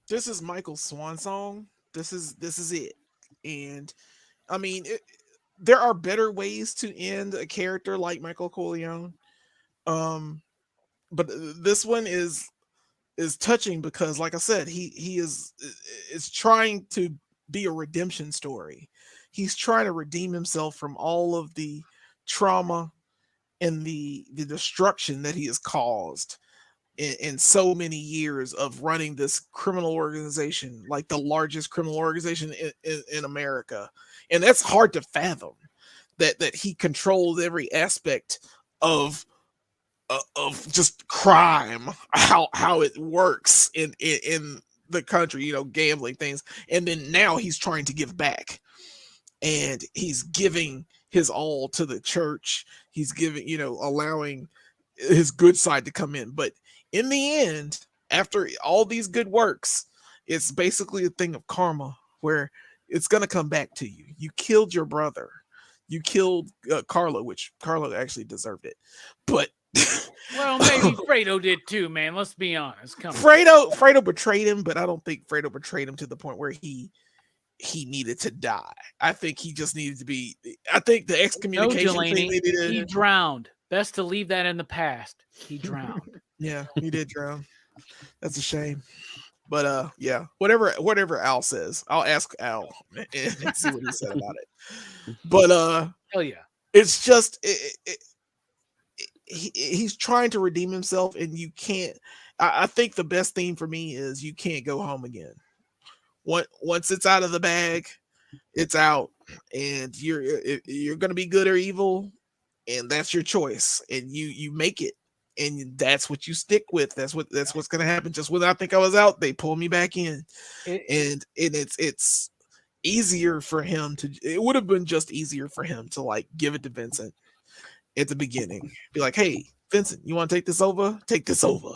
This is Michael's swan song. This is it. And I mean, there are better ways to end a character like Michael Corleone. But this one is touching because, like I said, he is trying to be a redemption story. He's trying to redeem himself from all of the trauma and the destruction that he has caused in so many years of running this criminal organization, like the largest criminal organization in America. And that's hard to fathom, that he controls every aspect of just crime, how it works in the country, you know, gambling things. And then now he's trying to give back, and he's giving his all to the church. He's giving, you know, allowing his good side to come in. But in the end, after all these good works, it's basically a thing of karma where it's going to come back to you. You killed your brother. You killed Carlo, which Carlo actually deserved it. But well, maybe Fredo did too, man. Let's be honest. Come on. Fredo betrayed him, but I don't think Fredo betrayed him to the point where he needed to die. I think he just needed to be. I think the excommunication thing they did. He drowned. Best to leave that in the past. He drowned. Yeah, he did drown. That's a shame. But yeah, whatever Al says, I'll ask Al and see what he said about it. But hell yeah, it's just he's trying to redeem himself, and you can't. I think the best theme for me is you can't go home again. Once it's out of the bag, it's out, and you're gonna be good or evil, and that's your choice, and you make it, and that's what you stick with. That's what's gonna happen. Just when I think I was out, they pull me back in, and it's easier for him to. It would have been just easier for him to like give it to Vincent at the beginning. Be like, hey, Vincent, you want to take this over? Take this over.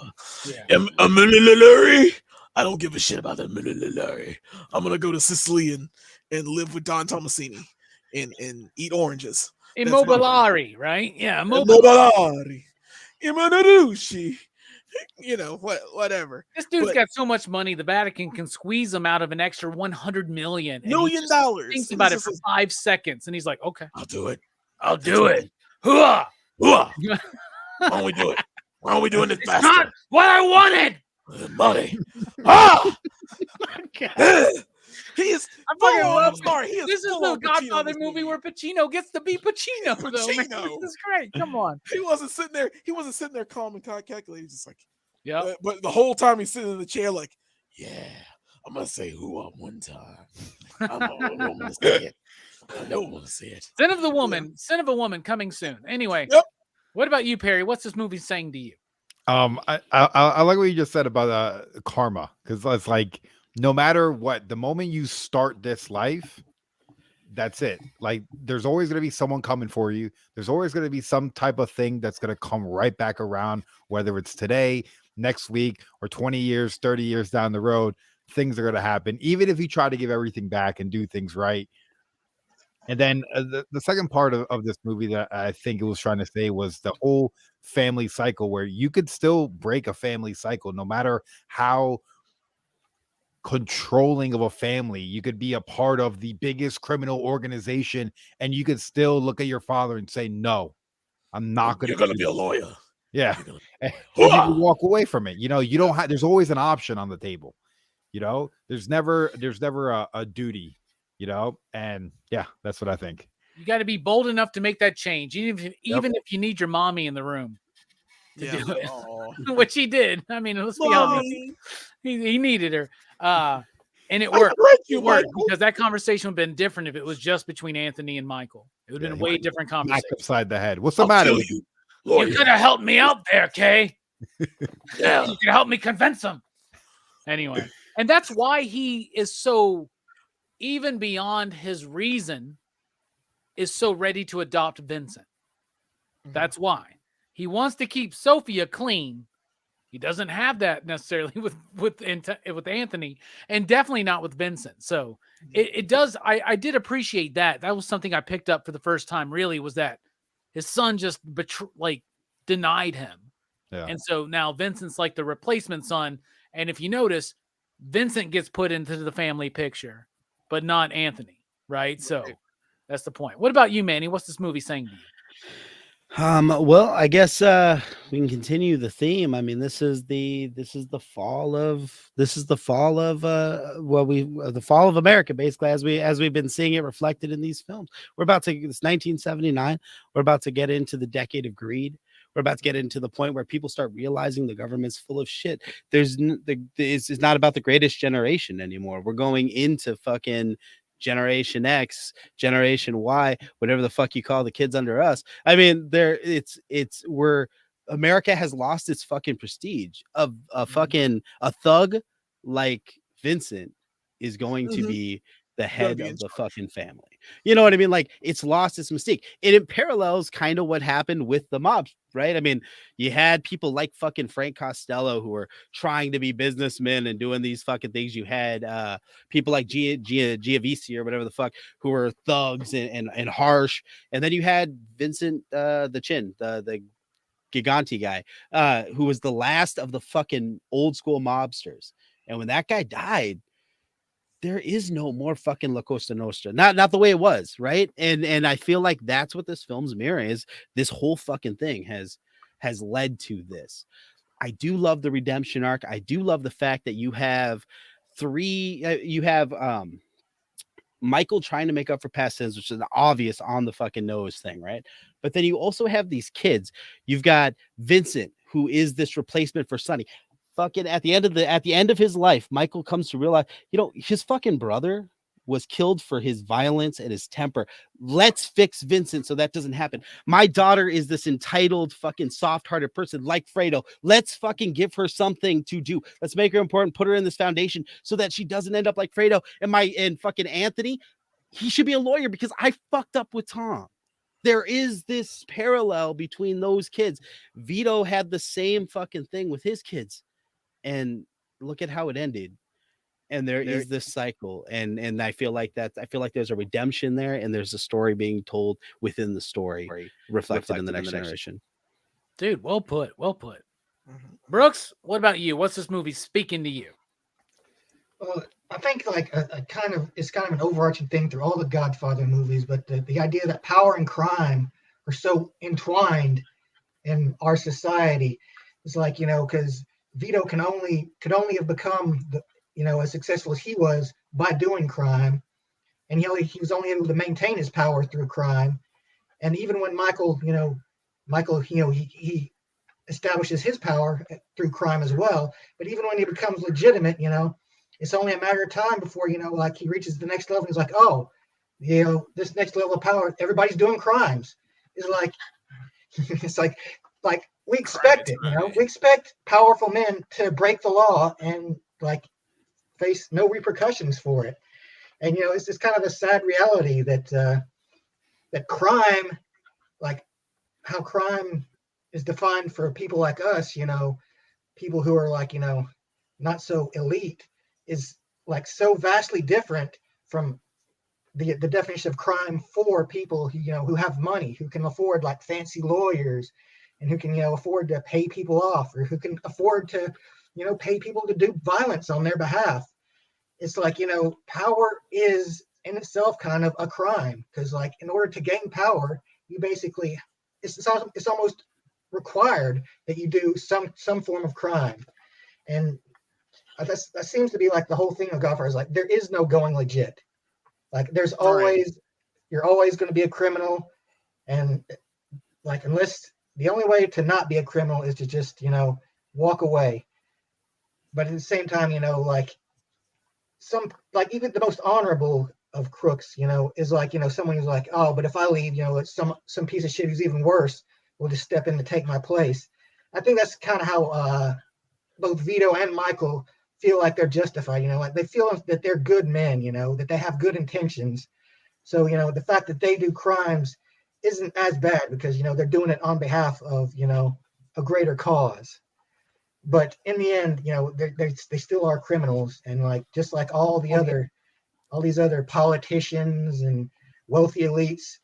Yeah. I'm a little Larry. I don't give a shit about that. I'm gonna go to Sicily and live with Don Tomasini and eat oranges. Immobiliari, right? Yeah, Immobiliari. Immobiliari. You know, whatever. This dude's But got so much money, the Vatican can squeeze him out of an extra $100 million. And he $1 just million. thinks And about it's it for just 5 seconds, and he's like, "Okay, I'll do it. I'll That's do right. it." Hooah! Why don't we do it? Why aren't we doing it It's faster? not what I wanted. Money. Ah! God. He is I fucking full love on star. He is This is full the on Pacino in Godfather this movie where Pacino gets to be Pacino, though. Man. Pacino. This is great. Come on. He wasn't sitting there. He wasn't sitting there calm and calculating. Just like, Yeah. but the whole time he's sitting in the chair, like, yeah, I'm gonna say who up one time. I'm gonna say it. I know I'm gonna say it. Sin of a Woman coming soon. Anyway, Yep. What about you, Perry? What's this movie saying to you? I like what you just said about karma, because it's like no matter what, the moment you start this life, that's it. Like there's always going to be someone coming for you. There's always going to be some type of thing that's going to come right back around, whether it's today, next week, or 20 years, 30 years down the road. Things are going to happen, even if you try to give everything back and do things right. And then the second part of this movie that I think it was trying to say was the whole family cycle, where you could still break a family cycle no matter how controlling of a family. You could be a part of the biggest criminal organization and you could still look at your father and say, no, I'm not going to. You're gonna be a lawyer. Yeah. You're And you can walk away from it. You know, you don't have, there's always an option on the table. You know, there's never a duty, you know, and yeah, that's what I think. You got to be bold enough to make that change, even if you need your mommy in the room to do it, which he did. I mean, let's be honest, he needed her, and it worked. It worked because that conversation would have been different if it was just between Anthony and Michael. It would have been a way different conversation. Back upside the head. What's the matter? You could have helped me out there, Kay. Yeah, you could help me convince him. Anyway, and that's why he is so, even beyond his reason, is so ready to adopt Vincent. That's why he wants to keep Sofia clean. He doesn't have that necessarily with Anthony, and definitely not with Vincent. So it does. I did appreciate that. That was something I picked up for the first time. Really, was that his son just denied him, and so now Vincent's like the replacement son. And if you notice, Vincent gets put into the family picture, but not Anthony, right? So that's the point. What about you, Manny? What's this movie saying to you? Well, I guess we can continue the theme. I mean, this is the fall of the fall of America, basically, as we've been seeing it reflected in these films. We're about to, it's 1979. We're about to get into the decade of greed. We're about to get into the point where people start realizing the government's full of shit. It's not about the greatest generation anymore. We're going into fucking Generation X, Generation Y, whatever the fuck you call the kids under us. I mean, America has lost its fucking prestige. Of a thug like Vincent is going to be the head of the fucking family. You know what I mean? Like, it's lost its mystique. It parallels kind of what happened with the mob, right? I mean, you had people like fucking Frank Costello who were trying to be businessmen and doing these fucking things. You had people like Giavici or whatever the fuck who were thugs and harsh. And then you had Vincent the Chin, the Gigante guy, who was the last of the fucking old school mobsters. And when that guy died, there is no more fucking La Costa Nostra. Not the way it was, right? And I feel like that's what this film's mirroring is. This whole fucking thing has led to this. I do love the redemption arc. I do love the fact that you have Michael trying to make up for past sins, which is an obvious on the fucking nose thing, right? But then you also have these kids. You've got Vincent, who is this replacement for Sonny. Fucking at the end of his life, Michael comes to realize, his fucking brother was killed for his violence and his temper. Let's fix Vincent so that doesn't happen. My daughter is this entitled fucking soft-hearted person like Fredo. Let's fucking give her something to do. Let's make her important, put her in this foundation so that she doesn't end up like Fredo. And fucking Anthony, he should be a lawyer because I fucked up with Tom. There is this parallel between those kids. Vito had the same fucking thing with his kids. And look at how it ended. And there is this cycle, and I feel like there's a redemption there, and there's a story being told within the story, reflected in the next generation. Dude, well put. Mhm. Brooks, what about you? What's this movie speaking to you? Well, I think like it's kind of an overarching thing through all the Godfather movies, but the idea that power and crime are so entwined in our society is like, because Vito could only have become as successful as he was by doing crime, and he was only able to maintain his power through crime. And even when Michael he establishes his power through crime as well, but even when he becomes legitimate, it's only a matter of time before like he reaches the next level. He's like, oh, this next level of power, everybody's doing crimes. It's like it's like we expect it, we expect powerful men to break the law and like face no repercussions for it. And it's just kind of a sad reality that that crime, like how crime is defined for people like us, people who are like not so elite, is like so vastly different from the definition of crime for people who have money, who can afford like fancy lawyers, and who can afford to pay people off, or who can afford to pay people to do violence on their behalf. It's like power is in itself kind of a crime, because like in order to gain power, you basically it's almost required that you do some form of crime. And that seems to be like the whole thing of Godfather is like there is no going legit. Like there's always you're always going to be a criminal, and like unless the only way to not be a criminal is to just walk away. But at the same time, like even the most honorable of crooks, is like someone who's like, oh, but if I leave, it's some piece of shit who's even worse will just step in to take my place. I think that's kind of how both Vito and Michael feel like they're justified, like they feel that they're good men, that they have good intentions. So, the fact that they do crimes isn't as bad because, they're doing it on behalf of, a greater cause. But in the end, they still are criminals. And like, just like all these other politicians and wealthy elites,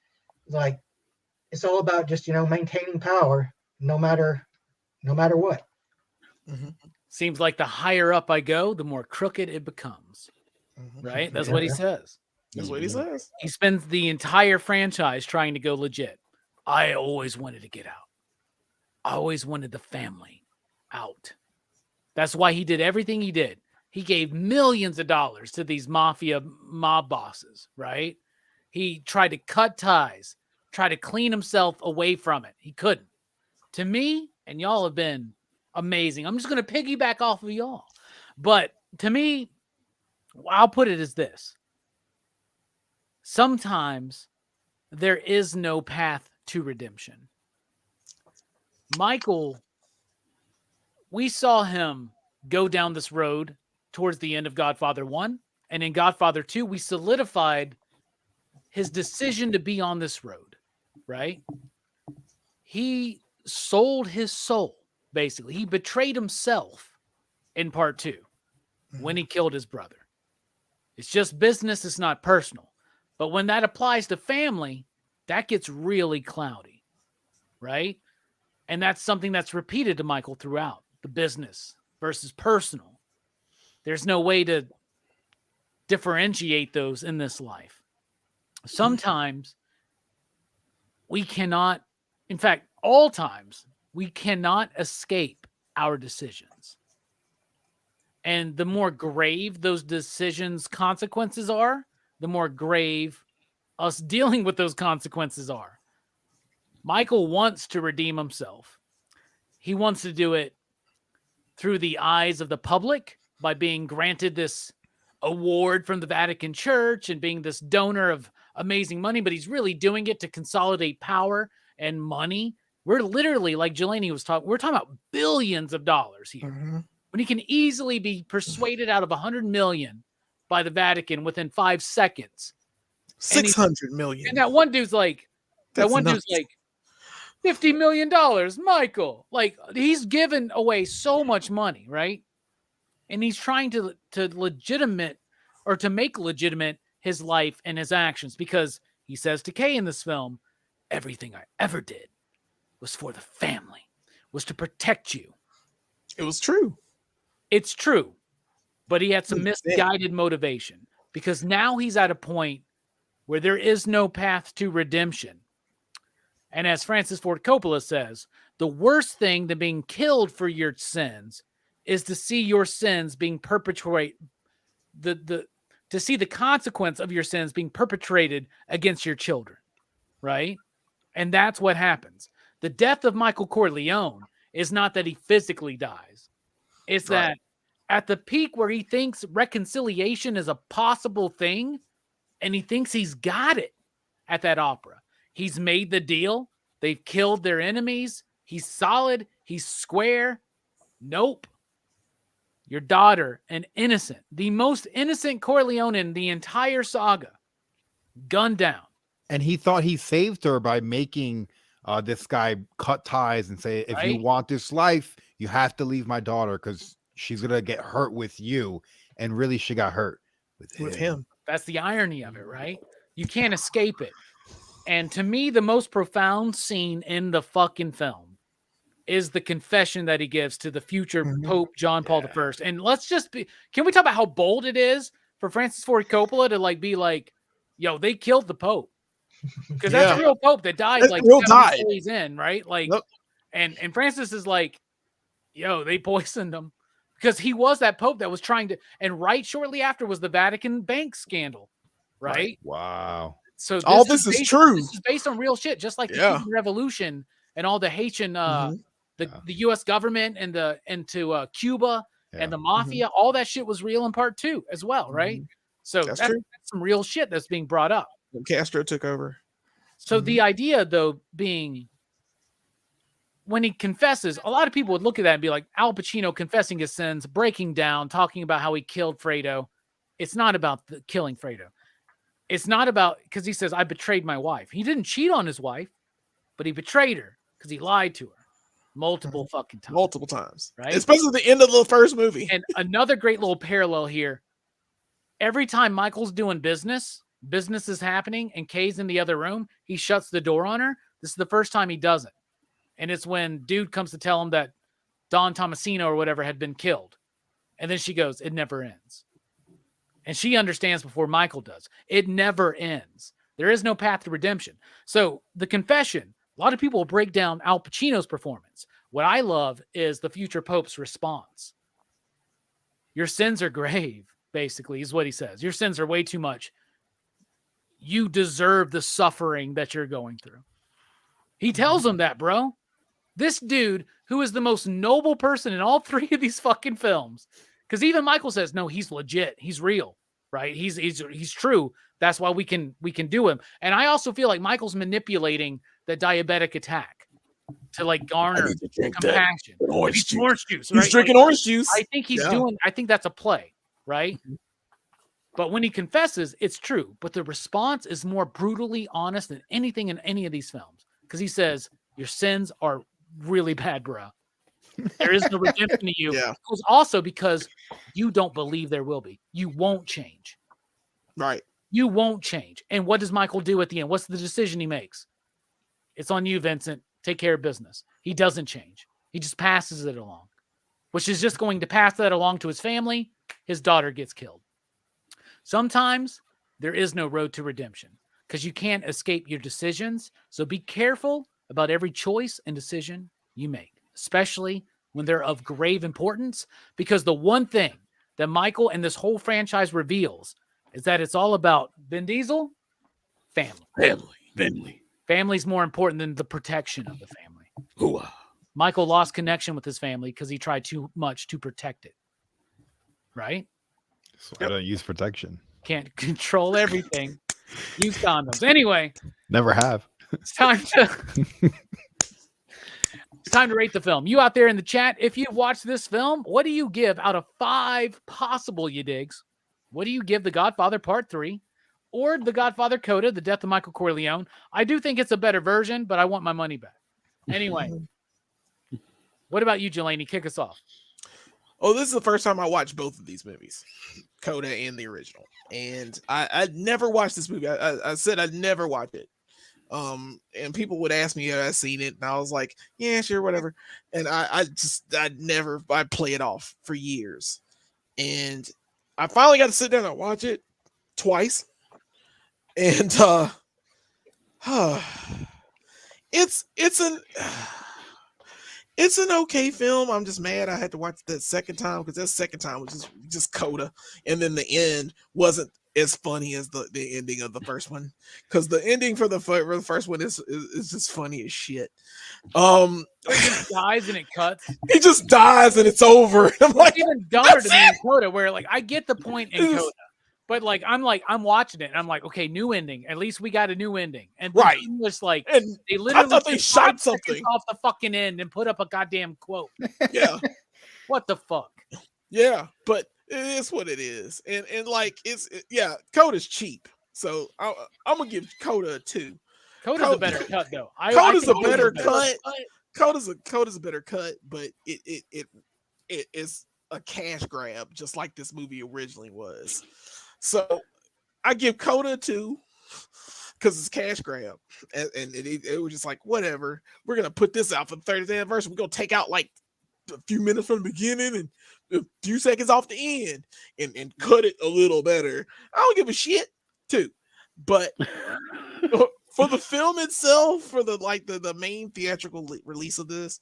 like it's all about just, maintaining power no matter what. Mm-hmm. Seems like the higher up I go, the more crooked it becomes. Mm-hmm. Right? That's what he says. That's what he says. He spends the entire franchise trying to go legit. I always wanted to get out. I always wanted the family out. That's why he did everything he did. He gave millions of dollars to these mob bosses, right? He tried to cut ties, try to clean himself away from it. He couldn't. To me, and y'all have been amazing. I'm just going to piggyback off of y'all. But to me, I'll put it as this. Sometimes there is no path to redemption. Michael, we saw him go down this road towards the end of Godfather 1. And in Godfather 2, we solidified his decision to be on this road, right? He sold his soul, basically. He betrayed himself in part 2 when he killed his brother. It's just business, it's not personal. But when that applies to family, that gets really cloudy, right? And that's something that's repeated to Michael throughout, the business versus personal. There's no way to differentiate those in this life. Sometimes we cannot, in fact, all times, we cannot escape our decisions. And the more grave those decisions' consequences are, the more grave us dealing with those consequences are. Michael wants to redeem himself. He wants to do it through the eyes of the public by being granted this award from the Vatican Church and being this donor of amazing money, but he's really doing it to consolidate power and money. We're literally, like Jelani was talking, we're talking about billions of dollars here. Mm-hmm. When he can easily be persuaded out of 100 million by the Vatican within 5 seconds. 600 million. And that one dude's like, That's dude's nuts. like, $50 million, Michael. Like, he's given away so much money, right? and he's trying to legitimate or to make legitimate his life and his actions, because he says to Kay in this film, everything I ever did was for the family, was to protect you. It was true. It's true, but he had some 100%. misguided motivation, because now he's at a point where there is no path to redemption. And as Francis Ford Coppola says, the worst thing than being killed for your sins is to see your sins being perpetrated, to see the consequence of your sins being perpetrated against your children, right? And that's what happens. The death of Michael Corleone is not that he physically dies. It's that at the peak where he thinks reconciliation is a possible thing, and he thinks he's got it at that opera. He's made the deal. They've killed their enemies. He's solid. He's square. Nope. Your daughter, an innocent, the most innocent Corleone in the entire saga, gunned down. And he thought he saved her by making this guy cut ties and say, if you want this life, you have to leave my daughter because she's going to get hurt with you. And really, she got hurt with him. That's the irony of it, right? You can't escape it. And to me, the most profound scene in the fucking film is the confession that he gives to the future Pope John Paul I. And can we talk about how bold it is for Francis Ford Coppola to be like, yo, they killed the Pope. Because that's a real Pope that died days in, right? And Francis is like, yo, they poisoned him. Because he was that Pope that was trying to, and shortly after was the Vatican bank scandal, right? Wow. So all this is true. This is based on real shit, just like the Cuban Revolution and all the Haitian, the U.S. government and into Cuba and the mafia. All that shit was real in part 2 as well, right? So that's true. That's some real shit that's being brought up. When Castro took over. So the idea, though, being when he confesses, a lot of people would look at that and be like, Al Pacino confessing his sins, breaking down, talking about how he killed Fredo. It's not about killing Fredo. It's not about, because he says, I betrayed my wife. He didn't cheat on his wife, but he betrayed her because he lied to her multiple fucking times. Multiple times. Right? Especially at the end of the first movie. And another great little parallel here. Every time Michael's doing business is happening, and Kay's in the other room, he shuts the door on her. This is the first time he does it. And it's when dude comes to tell him that Don Tomasino or whatever had been killed. And then she goes, it never ends. And she understands before Michael does. It never ends. There is no path to redemption. So the confession, a lot of people will break down Al Pacino's performance. What I love is the future Pope's response. Your sins are grave, basically, is what he says. Your sins are way too much. You deserve the suffering that you're going through. He tells him that, bro. This dude, who is the most noble person in all 3 of these fucking films, because even Michael says, no, he's legit. He's real, right? He's true. That's why we can do him. And I also feel like Michael's manipulating the diabetic attack to garner compassion. Orange juice. Right? He's drinking orange juice. I think I think that's a play, right? But when he confesses, it's true. But the response is more brutally honest than anything in any of these films. Because he says, your sins are really bad, bro. There is no redemption to you. Yeah. It's also because you don't believe there will be. You won't change. Right. You won't change. And what does Michael do at the end? What's the decision he makes? It's on you, Vincent. Take care of business. He doesn't change. He just passes it along, which is just going to pass that along to his family. His daughter gets killed. Sometimes there is no road to redemption because you can't escape your decisions. So be careful about every choice and decision you make, especially when they're of grave importance, because the one thing that Michael and this whole franchise reveals is that it's all about Vin Diesel, family. Family's more important than the protection of the family. Ooh-ah. Michael lost connection with his family because he tried too much to protect it. Right? So I don't use protection. Can't control everything. Use condoms. Anyway. Never have. It's time to rate the film. You out there in the chat, if you've watched this film, what do you give out of 5 possible, you digs? What do you give The Godfather Part 3 or The Godfather Coda, The Death of Michael Corleone? I do think it's a better version, but I want my money back. Anyway, what about you, Jelani? Kick us off. Oh, this is the first time I watched both of these movies, Coda and the original. And I'd never watched this movie. I said I'd never watch it. And people would ask me had I seen it, and I was like, yeah, sure, whatever. And I'd play it off for years. And I finally got to sit down and watch it twice. And it's an okay film. I'm just mad I had to watch that second time because that second time was just Coda, and then the end wasn't as funny as the ending of the first one, because the ending for the first one is just funny as shit. He just dies and it cuts. He just dies and it's over. I'm like, It's even dumber to me in Coda, where like I get the point in Coda, but I'm watching it and I'm like, okay, new ending. At least we got a new ending. And right, just like and they literally I thought they took shot 5 seconds something off the fucking end and put up a goddamn quote. Yeah, What the fuck? yeah, but it is what it is, and like Coda's cheap, so I'm gonna give Coda a 2. Coda's a better cut though. Coda's I a think better Coda's cut. Coda's a better cut, but it is a cash grab, just like this movie originally was. So I give Coda a 2 because it's cash grab, and it was just like, whatever. We're gonna put this out for the 30th anniversary. We're gonna take out like a few minutes from the beginning and a few seconds off the end and cut it a little better. I don't give a shit too, but for the film itself, for the main theatrical release of this,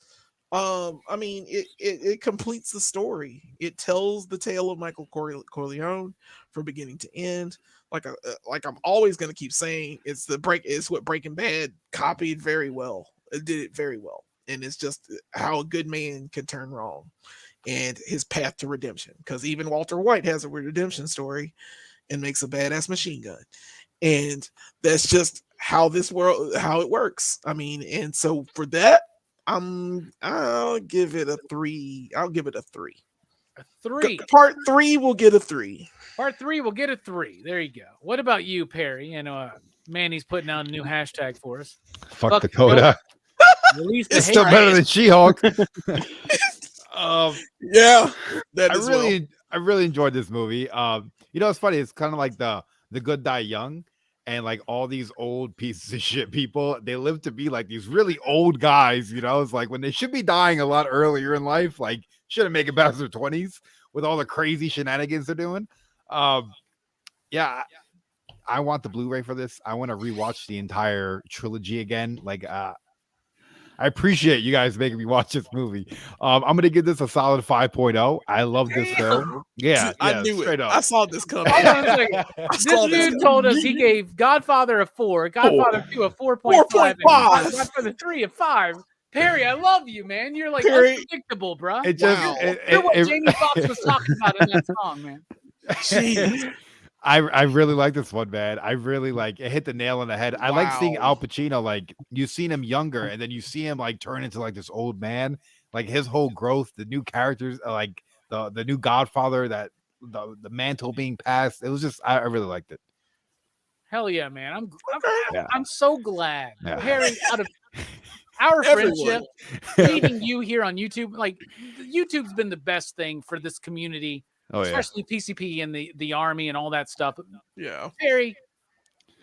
I mean, it completes the story. It tells the tale of Michael Corleone from beginning to end. Like I'm always gonna keep saying, it's what Breaking Bad copied very well. It did it very well, and it's just how a good man can turn wrong, and his path to redemption. Because even Walter White has a redemption story, and makes a badass machine gun, and that's just how it works. I mean, and so for that, I'll give it a 3. I'll give it a 3. A 3. Part 3 will get a 3. Part 3 will get a 3. There you go. What about you, Perry? You know, Manny's putting out a new hashtag for us. Fuck the Coda. Release the It's still better than She-Hulk. Yeah, I really enjoyed this movie. You know, it's funny. It's kind of like the Good Die Young, and like all these old pieces of shit people, they live to be like these really old guys. You know, it's like when they should be dying a lot earlier in life. Like, shouldn't make it past their 20s with all the crazy shenanigans they're doing. Yeah, I want the Blu-ray for this. I want to rewatch the entire trilogy again. Like, I appreciate you guys making me watch this movie. I'm gonna give this a solid 5.0. I love this film. Yeah, I knew it. up. I saw this coming. Hold on a second. This dude told us he gave Godfather a 4, Godfather 2 a 4.5, and Godfather 3 a 5. Perry, I love you, man. You're like unpredictable, bro. It just, You're what Jamie Foxx was talking about in that song, man. Jeez. I really like this one, man. I really like it. Hit the nail on the head. I like seeing Al Pacino. Like, you've seen him younger, and then you see him like turn into like this old man. Like, his whole growth, the new characters, like the new Godfather, that the mantle being passed. It was just, I really liked it. Hell yeah, man. I'm so glad. Yeah. Perry, out of our friendship, meeting you here on YouTube, like, YouTube's been the best thing for this community. Especially PCP and the Army and all that stuff. Yeah, Perry,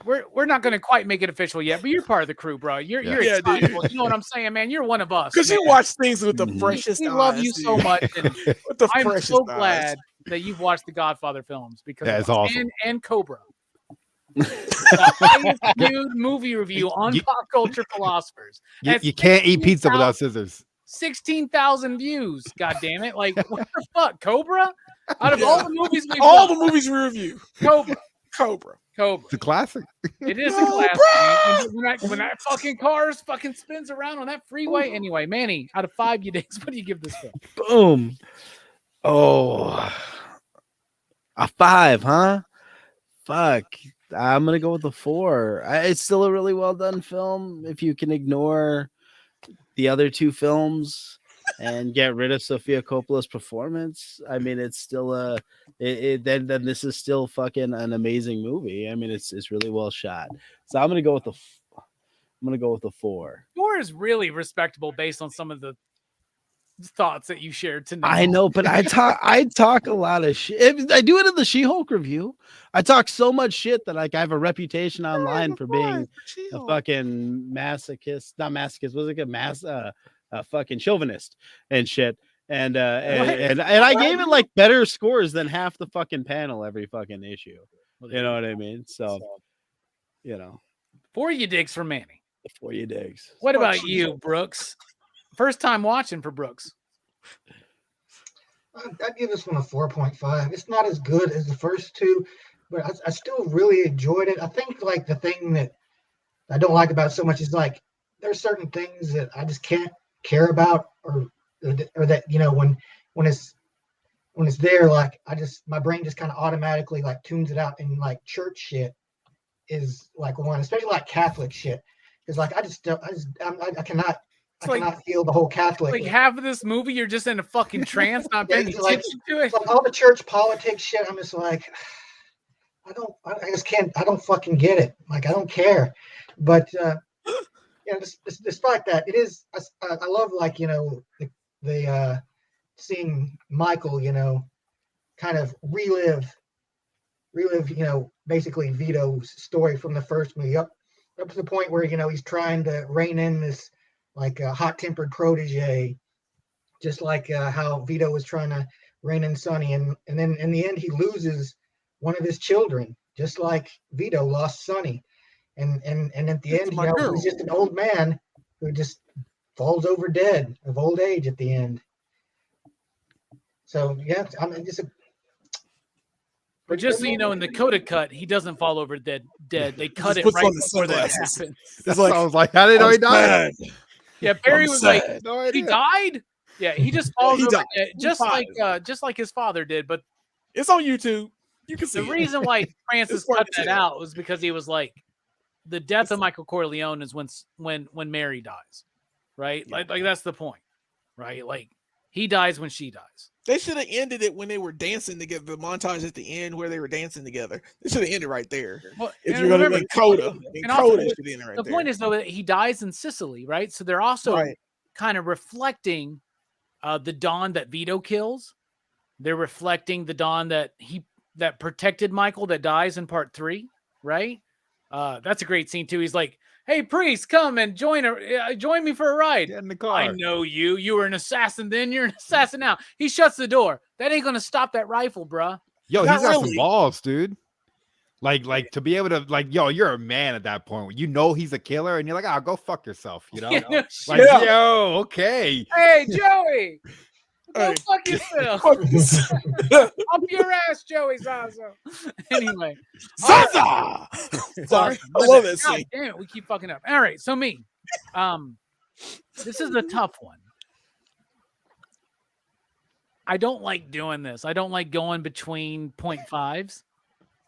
we're not going to quite make it official yet, but you're part of the crew, bro. You're excitable. You know what I'm saying, man? You're one of us. Because you watch things with the freshest we eyes. love you so much, and I'm so glad eyes. that you've watched the Godfather films, because it's awesome. And Cobra. The highest viewed movie review on Pop Culture Philosophers. You can't eat pizza without scissors. 16,000 views. God damn it! Like, what the fuck, Cobra? Out of all the movies the movies we review, Cobra. It's a classic. It is a classic. When that fucking car fucking spins around on that freeway. Anyway, Manny, out of 5 days, what do you give this film? Boom. Oh, a 5, huh? Fuck. I'm gonna go with a 4. It's still a really well done film if you can ignore the other 2 films and get rid of Sofia Coppola's performance. I mean, it's still then this is still fucking an amazing movie. I mean, it's really well shot. So I'm gonna go with a 4. 4 is really respectable based on some of the thoughts that you shared tonight. I know, but I talk a lot of shit. I do it in the She-Hulk review. I talk so much shit that like I have a reputation online for being a fucking masochist, not masochist. Was it a fucking chauvinist and shit? And I gave it like better scores than half the fucking panel every fucking issue. You know what I mean? So, you know, 4 you digs for Manny. Before you digs. What about you, Brooks? First time watching for Brooks. I'd give this one a 4.5. It's not as good as the first two, but I still really enjoyed it. I think like the thing that I don't like about it so much is like there's certain things that I just can't care about or that, you know, when it's there, like my brain just kind of automatically like tunes it out, and like church shit is like one, especially like Catholic shit. Because like I cannot feel the whole Catholic. Like half of this movie, you're just in a fucking trance, not paying attention to it. Like all the church politics shit, I'm just like, I don't fucking get it. Like I don't care. But despite that, it is. I love like, you know, the seeing Michael, you know, kind of relive, you know, basically Vito's story from the first movie up to the point where, you know, he's trying to rein in this like a hot-tempered protege, just like how Vito was trying to rein in Sonny, and then in the end he loses one of his children, just like Vito lost Sonny, and at the end, you know, he's just an old man who just falls over dead of old age at the end. So yeah, I'm just. But just so you know, in the Coda cut, he doesn't fall over dead. They cut it right before that happened. It's like, I was like, how did he know he died? Yeah, Perry was like, No he idea. died. Yeah, he just falls He over died. dead, just like his father did. But it's on YouTube. You can see the reason why Francis cut that out was because he was like, the death of Michael Corleone is when Mary dies, right? Yeah. Like that's the point, right? Like he dies when she dies. They should have ended it when they were dancing together. The montage at the end where they were dancing together. They should have ended right there. Well, If and you're going to remember- make Coda, and also, Coda should end right the there. point is though that he dies in Sicily, right? So they're also Right. kind of reflecting the Don that Vito kills. They're reflecting the Don that protected Michael that dies in part 3, right? That's a great scene too. He's like, "Hey, priest, come and join me for a ride." Get in the car. I know you. You were an assassin then. You're an assassin now. He shuts the door. That ain't gonna stop that rifle, bruh. Yo, Not he's got some really. balls, dude. Like to be able to, like, yo, you're a man at that point. You know he's a killer, and you're like, go fuck yourself, you know? Yeah, no Like, shit. Yeah. yo, okay. Hey, Joey. Go Hey. fuck yourself. Fuck this. Up your ass, Joey Zaza. Anyway. Zaza! Sorry. I love that God scene. damn it, we keep fucking up. All right, so me. This is a tough one. I don't like doing this. I don't like going between 0.5s.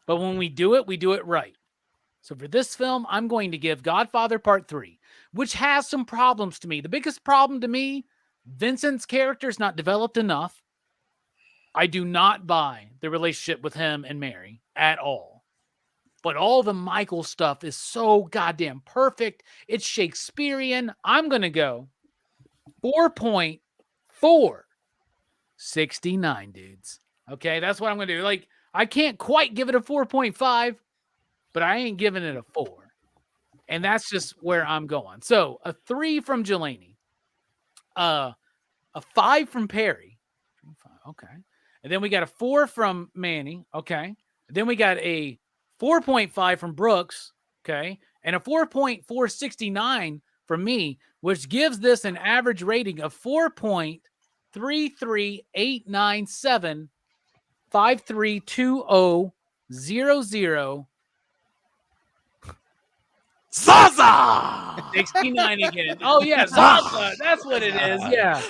But when we do it right. So for this film, I'm going to give Godfather Part 3, which has some problems to me. The biggest problem to me, Vincent's character is not developed enough. I do not buy the relationship with him and Mary at all. But all the Michael stuff is so goddamn perfect. It's Shakespearean. I'm going to go 4.4. 69, dudes. Okay, that's what I'm going to do. Like, I can't quite give it a 4.5, but I ain't giving it a 4. And that's just where I'm going. So, a 3 from Jelani. A 5 from Perry. Okay. And then we got a 4 from Manny. Okay. Then we got a 4.5 from Brooks. Okay. And a 4.469 from me, which gives this an average rating of 4.33897 532000 Zaza! 69 again. Oh yeah, Zaza. That's what it is. Yeah.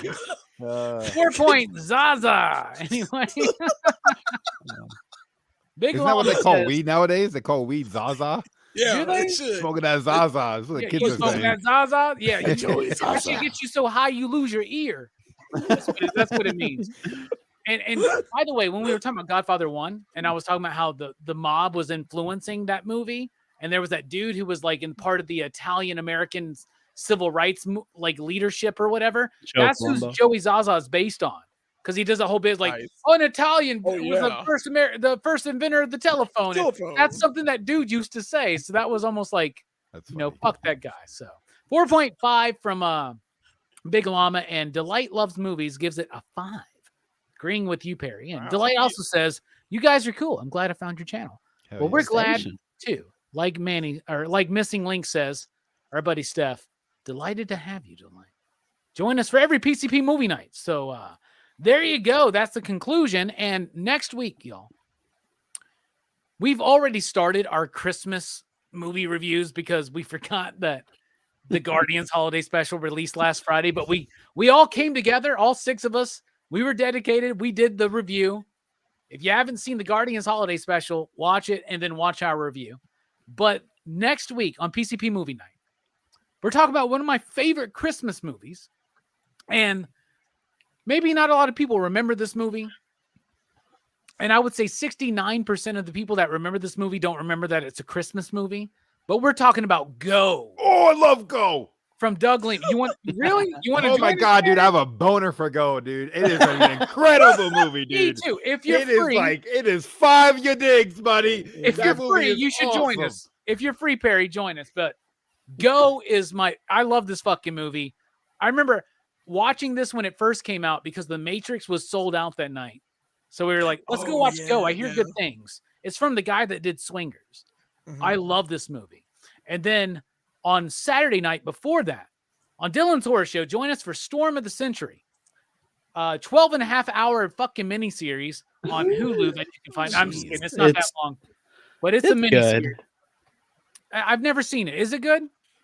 4 point Zaza. Anyway. Big Isn't that what they Long call says- weed nowadays? They call weed Zaza. Yeah, Do they? it should. Smoking that Zaza. That's what the Yeah, kids you are smoking saying. that Zaza? Yeah, you Joey that Zaza. shit gets you so high you lose your ear. That's what it means. And by the way, when we were talking about Godfather 1, and I was talking about how the mob was influencing that movie, and there was that dude who was like in part of the Italian American civil rights like leadership or whatever. Joe That's Colombo. who Joey Zaza is based on, because he does a whole bit like, Nice. oh, an Italian Oh, was the yeah. the first inventor of the telephone. And Telephone. that's something that dude used to say. So that was almost like, That's you know, funny. fuck that guy. So 4.5 from Big Llama, and Delight Loves Movies gives it a 5. Agreeing with you, Perry. And Wow. Delight also says, you guys are cool. I'm glad I found your channel. Hell Well, yeah. we're glad Station. too. Like Manny, or like Missing Link says, our buddy Steph, delighted to have you, Delight. Join us for every PCP movie night. So there you go. That's the conclusion. And next week, y'all, we've already started our Christmas movie reviews because we forgot that the Guardians holiday special released last Friday, but we all came together, all 6 of us. We were dedicated. We did the review. If you haven't seen the Guardians holiday special, watch it and then watch our review. But next week on PCP Movie Night, we're talking about one of my favorite Christmas movies. And maybe not a lot of people remember this movie. And I would say 69% of the people that remember this movie don't remember that it's a Christmas movie. But we're talking about Go Oh, I love Go. from Doug Lean. You want really? You want to? Oh my God, dude, I have a boner for Go, dude. It is an incredible movie, Me dude. too. If you're It is free, like, it is 5 your digs, buddy. if That you're movie free, is you should join awesome. us. If you're free, Perry, join us. But Go is I love this fucking movie. I remember watching this when it first came out because The Matrix was sold out that night. So we were like, let's go Oh, watch Go. yeah, I hear good things. It's from the guy that did Swingers. Mhm. I love this movie. And then on Saturday night before that, on Dylan's Horror Show, join us for Storm of the Century. 12 and a half hour fucking miniseries on Hulu that you can find. I'm just kidding. It's not that long. But it's a It's miniseries. good. I've never seen it. Is it good?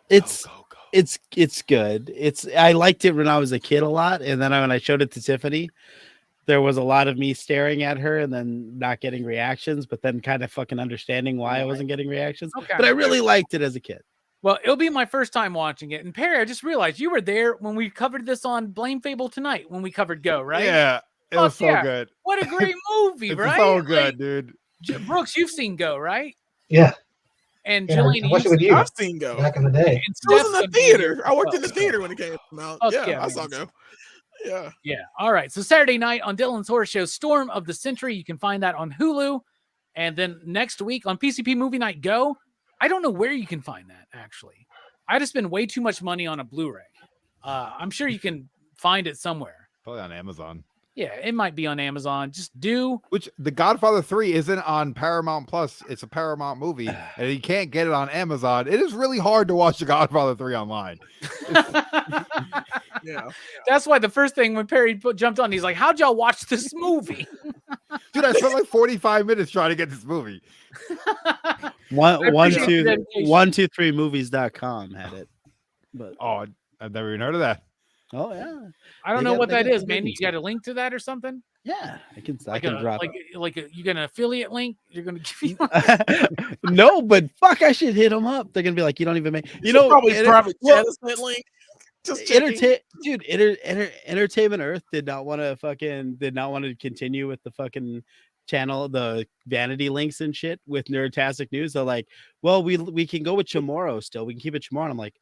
It's Go, go, go. it's good. I liked it when I was a kid a lot, and then when I showed it to Tiffany, there was a lot of me staring at her and then not getting reactions, but then kind of fucking understanding why I wasn't getting reactions. Okay. But I really liked it as a kid. Well, it'll be my first time watching it. And Perry, I just realized you were there when we covered this on Blame Fable Tonight when we covered Go, right? Yeah, it was Fuck so yeah. good. What a great movie, It's right? so good, Like, dude. Brooks, you've seen Go, right? Yeah, And yeah. Jillian, I watched it with you I've seen Go. back in the day. It was in the theater. I worked in the theater when it came out. Fuck Yeah, yeah, I saw man. Go. Yeah. Yeah. All right. So Saturday night on Dylan's Horror Show, Storm of the Century. You can find that on Hulu. And then next week on PCP Movie Night Go. I don't know where you can find that, actually. I just spend way too much money on a Blu-ray. I'm sure you can find it somewhere. Probably on Amazon. Yeah, it might be on Amazon. Just do. Which The Godfather 3 isn't on Paramount Plus. It's a Paramount movie, and you can't get it on Amazon. It is really hard to watch The Godfather 3 online. Yeah. That's why the first thing when Perry jumped on, he's like, how'd y'all watch this movie? Dude, I spent like 45 minutes trying to get this movie. One, appreciate your two, dedication. 123movies.com had it. But Oh, I've never even heard of that. oh yeah. I don't They know got- what they that got is, some man. good You got a link to that or something? Yeah. I can Like drop you got an affiliate link? You're gonna give me it. No, but fuck, I should hit them up. They're gonna be like, you don't even make You know, probably private chat us that link. Just checking. Entertainment Earth did not want to continue with the fucking channel, the vanity links and shit with Nerdtastic News. They're like, well, we can go with Chamorro still. We can keep it Chamorro. And I'm like,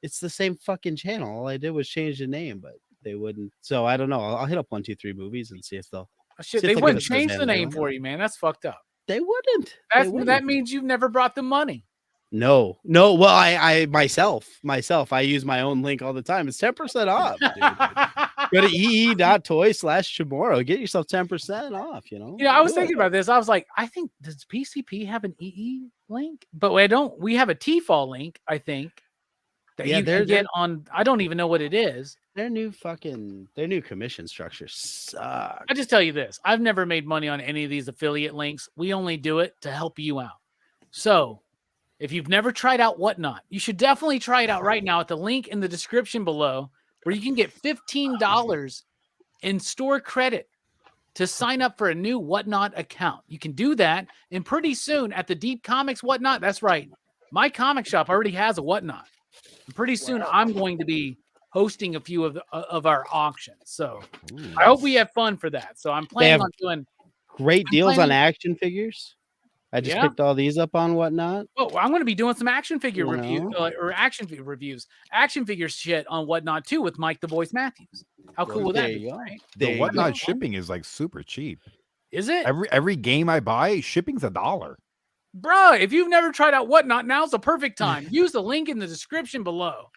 it's the same fucking channel. All I did was change the name, but they wouldn't. So I don't know. I'll hit up 123 movies and see if they'll. shit. See They if they'll wouldn't give us change the vanity name link. for you, man. That's fucked up. They wouldn't. That means you've never brought them money. No. Well, I myself, I use my own link all the time. It's 10% off. Dude. Go to ee.toy/Chamorro. Get yourself 10% off. You know. I was Do it. thinking about this. I was like, I think does PCP have an EE link? But we don't. We have a TFAL link, I think. That Yeah, you they're- can get on. I don't even know what it is. Their new commission structure sucks. I just tell you this: I've never made money on any of these affiliate links. We only do it to help you out. So, if you've never tried out Whatnot, you should definitely try it out right now at the link in the description below, where you can get $15 in store credit to sign up for a new Whatnot account. You can do that, and pretty soon at the Deep Comics Whatnot, that's right, my comic shop already has a Whatnot. And pretty soon, I'm going to be hosting a few of our auctions. So I hope we have fun for that. So I'm planning have on doing Great I'm deals on planning- action figures. I just Yeah. picked all these up on Whatnot. Oh, I'm going to be doing some action figure You reviews know? or action figure shit on Whatnot too with Mike the Voice Matthews. How cool would There that be? you go. Right? The There you Whatnot go. shipping is like super cheap. Is it? Every game I buy, shipping's $1. Bruh, if you've never tried out Whatnot, now's the perfect time. Use the link in the description below.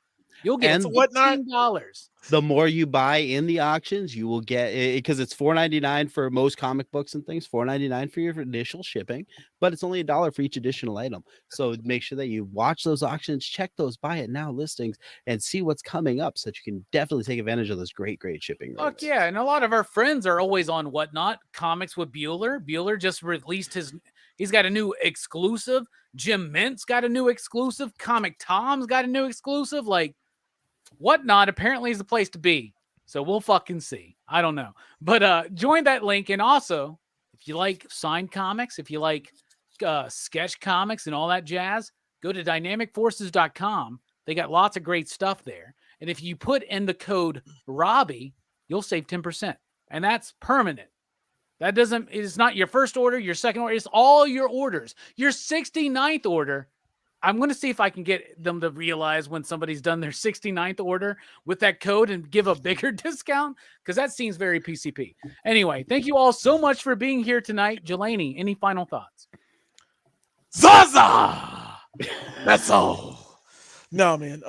You'll get And Whatnot? $15. The more you buy in the auctions, you will get it because it's $4.99 for most comic books and things, $4.99 for your initial shipping, but it's only $1 for each additional item. So make sure that you watch those auctions, check those buy it now listings, and see what's coming up so that you can definitely take advantage of those great shipping rates. Fuck yeah. And a lot of our friends are always on Whatnot. Comics with Bueller. Bueller just released he's got a new exclusive. Jim Mint's got a new exclusive. Comic Tom's got a new exclusive. Like, Whatnot apparently is the place to be. So we'll fucking see. I don't know. But join that link. And also, if you like signed comics, if you like sketch comics and all that jazz, go to dynamicforces.com. They got lots of great stuff there. And if you put in the code Robbie, you'll save 10%. And that's permanent. It's not your first order, your second order. It's all your orders. Your 69th order. I'm going to see if I can get them to realize when somebody's done their 69th order with that code and give a bigger discount, because that seems very PCP. Anyway, thank you all so much for being here tonight. Jelani, any final thoughts? Zaza! That's all. No, man.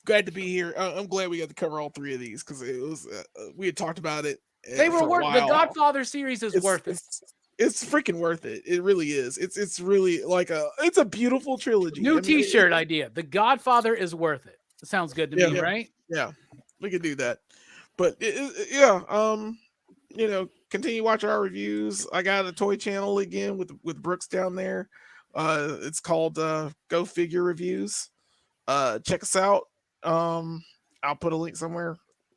Glad to be here. I'm glad we got to cover all three of these because it was we had talked about it. They were worth the Godfather series is worth it. It's freaking worth it. It really is. It's really like it's a beautiful trilogy. New T-shirt idea. The Godfather is worth it. It sounds good to me, right? Yeah, we could do that. But continue watching our reviews. I got a toy channel again with Brooks down there. It's called Go Figure Reviews. Check us out. I'll put a link somewhere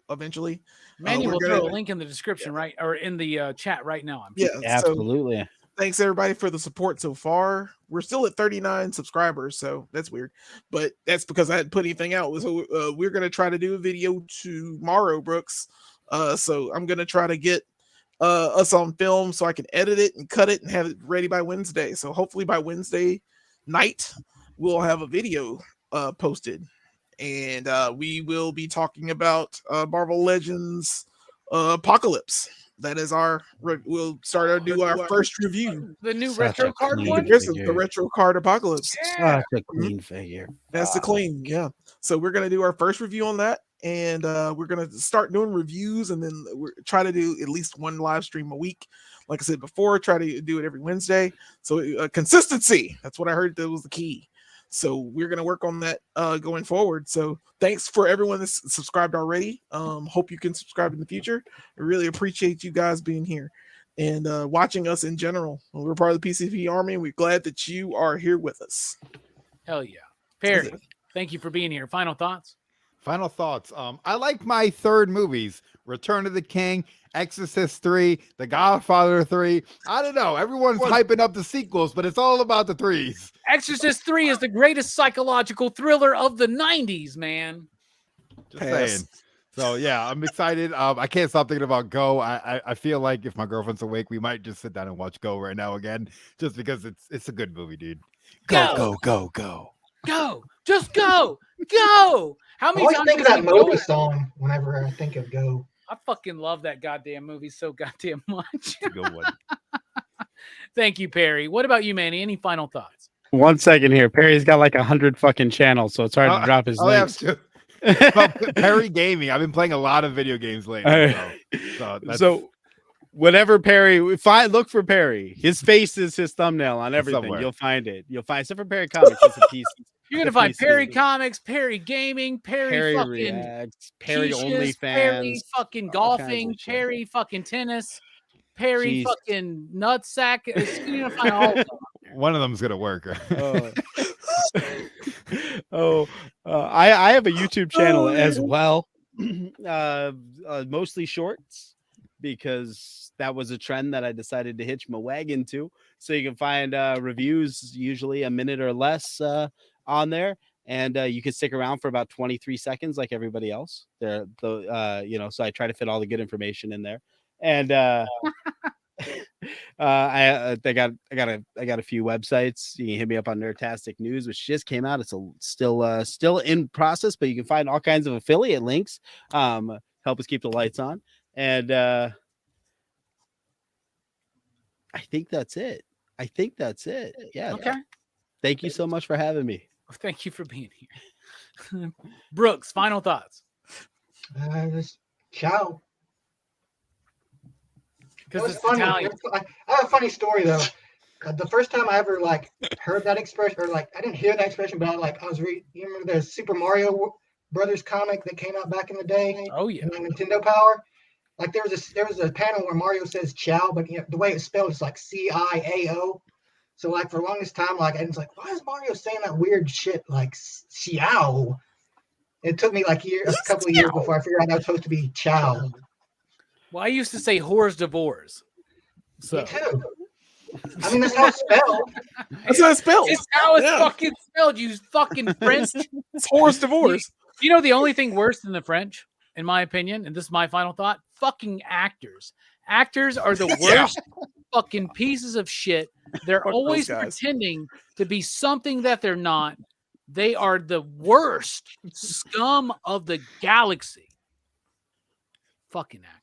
eventually. Manny will throw a link in the description, right, or in the chat right now. Absolutely. So, thanks everybody for the support so far. We're still at 39 subscribers, so that's weird, but that's because I hadn't put anything out. So we're gonna try to do a video tomorrow, Brooks. So I'm gonna try to get us on film so I can edit it and cut it and have it ready by Wednesday. So hopefully by Wednesday night we'll have a video posted. And we will be talking about Marvel Legends Apocalypse. That is we'll do our first review. The new retro card one? The retro card Apocalypse. Such a clean figure. That's the clean, yeah. So we're going to do our first review on that. And we're going to start doing reviews. And then we're try to do at least one live stream a week. Like I said before, try to do it every Wednesday. So consistency, that's what I heard that was the key. So we're going to work on that going forward. So thanks for everyone that's subscribed already. Hope you can subscribe in the future. I really appreciate you guys being here and watching us in general. We're part of the PCP Army. We're glad that you are here with us. Hell yeah. Perry, thank you for being here. Final thoughts? Final thoughts. I like my third movies. Return of the King, Exorcist 3, The Godfather 3. I don't know. Everyone's hyping up the sequels, but it's all about the threes. Exorcist 3 is the greatest psychological thriller of the 90s, man. Just saying. So yeah, I'm excited. I can't stop thinking about Go. I feel like if my girlfriend's awake, we might just sit down and watch Go right now again, just because it's a good movie, dude. Go. Go. Just go. Go. How many I always times think of have that you movie song whenever I think of Go. I fucking love that goddamn movie so goddamn much. Good one. Thank you, Perry. What about you, Manny? Any final thoughts? 1 second here. Perry's got like 100 fucking channels, so it's hard to drop his links. Perry Gaming. I've been playing a lot of video games lately. So whatever Perry, look for Perry. His face is his thumbnail on everything. Somewhere. You'll find it. You'll find except for Perry Comics. It's a piece. You're gonna find Perry Comics, Perry Gaming, Perry fucking Reacts, Perry Quiches, OnlyFans, Perry fucking golfing, shit. Perry fucking tennis, Perry Jesus. fucking nutsack. You're gonna find all of them. One of them's gonna work. I have a YouTube channel as well, mostly shorts, because that was a trend that I decided to hitch my wagon to. So you can find reviews, usually a minute or less, on there, and you can stick around for about 23 seconds, like everybody else. So I try to fit all the good information in there, and I got a few websites. You can hit me up on Nerdtastic News, which just came out. It's still in process, but you can find all kinds of affiliate links. Help us keep the lights on. And I think that's it. Yeah. Okay. Thank you so much for having me. Thank you for being here. Brooks, final thoughts. Just ciao. Because it's funny. Italian. I have a funny story though. The first time I ever heard that expression, or I didn't hear that expression, but I was reading. You remember the Super Mario Brothers comic that came out back in the day? Oh yeah. On Nintendo Power. There was a panel where Mario says "ciao," but the way it's spelled is CIAO. So for the longest time, I was like, why is Mario saying that weird shit like "ciao"? It took me a couple of years before I figured out that was supposed to be "ciao." Well, I used to say whores divorce. So Me too. I mean, that's how it's spelled. That's how it's spelled. It's how it's fucking spelled, you fucking French. It's horse divorce. You know the only thing worse than the French, in my opinion, and this is my final thought, fucking actors. Actors are the worst fucking pieces of shit. They're always pretending to be something that they're not. They are the worst scum of the galaxy. Fucking actors.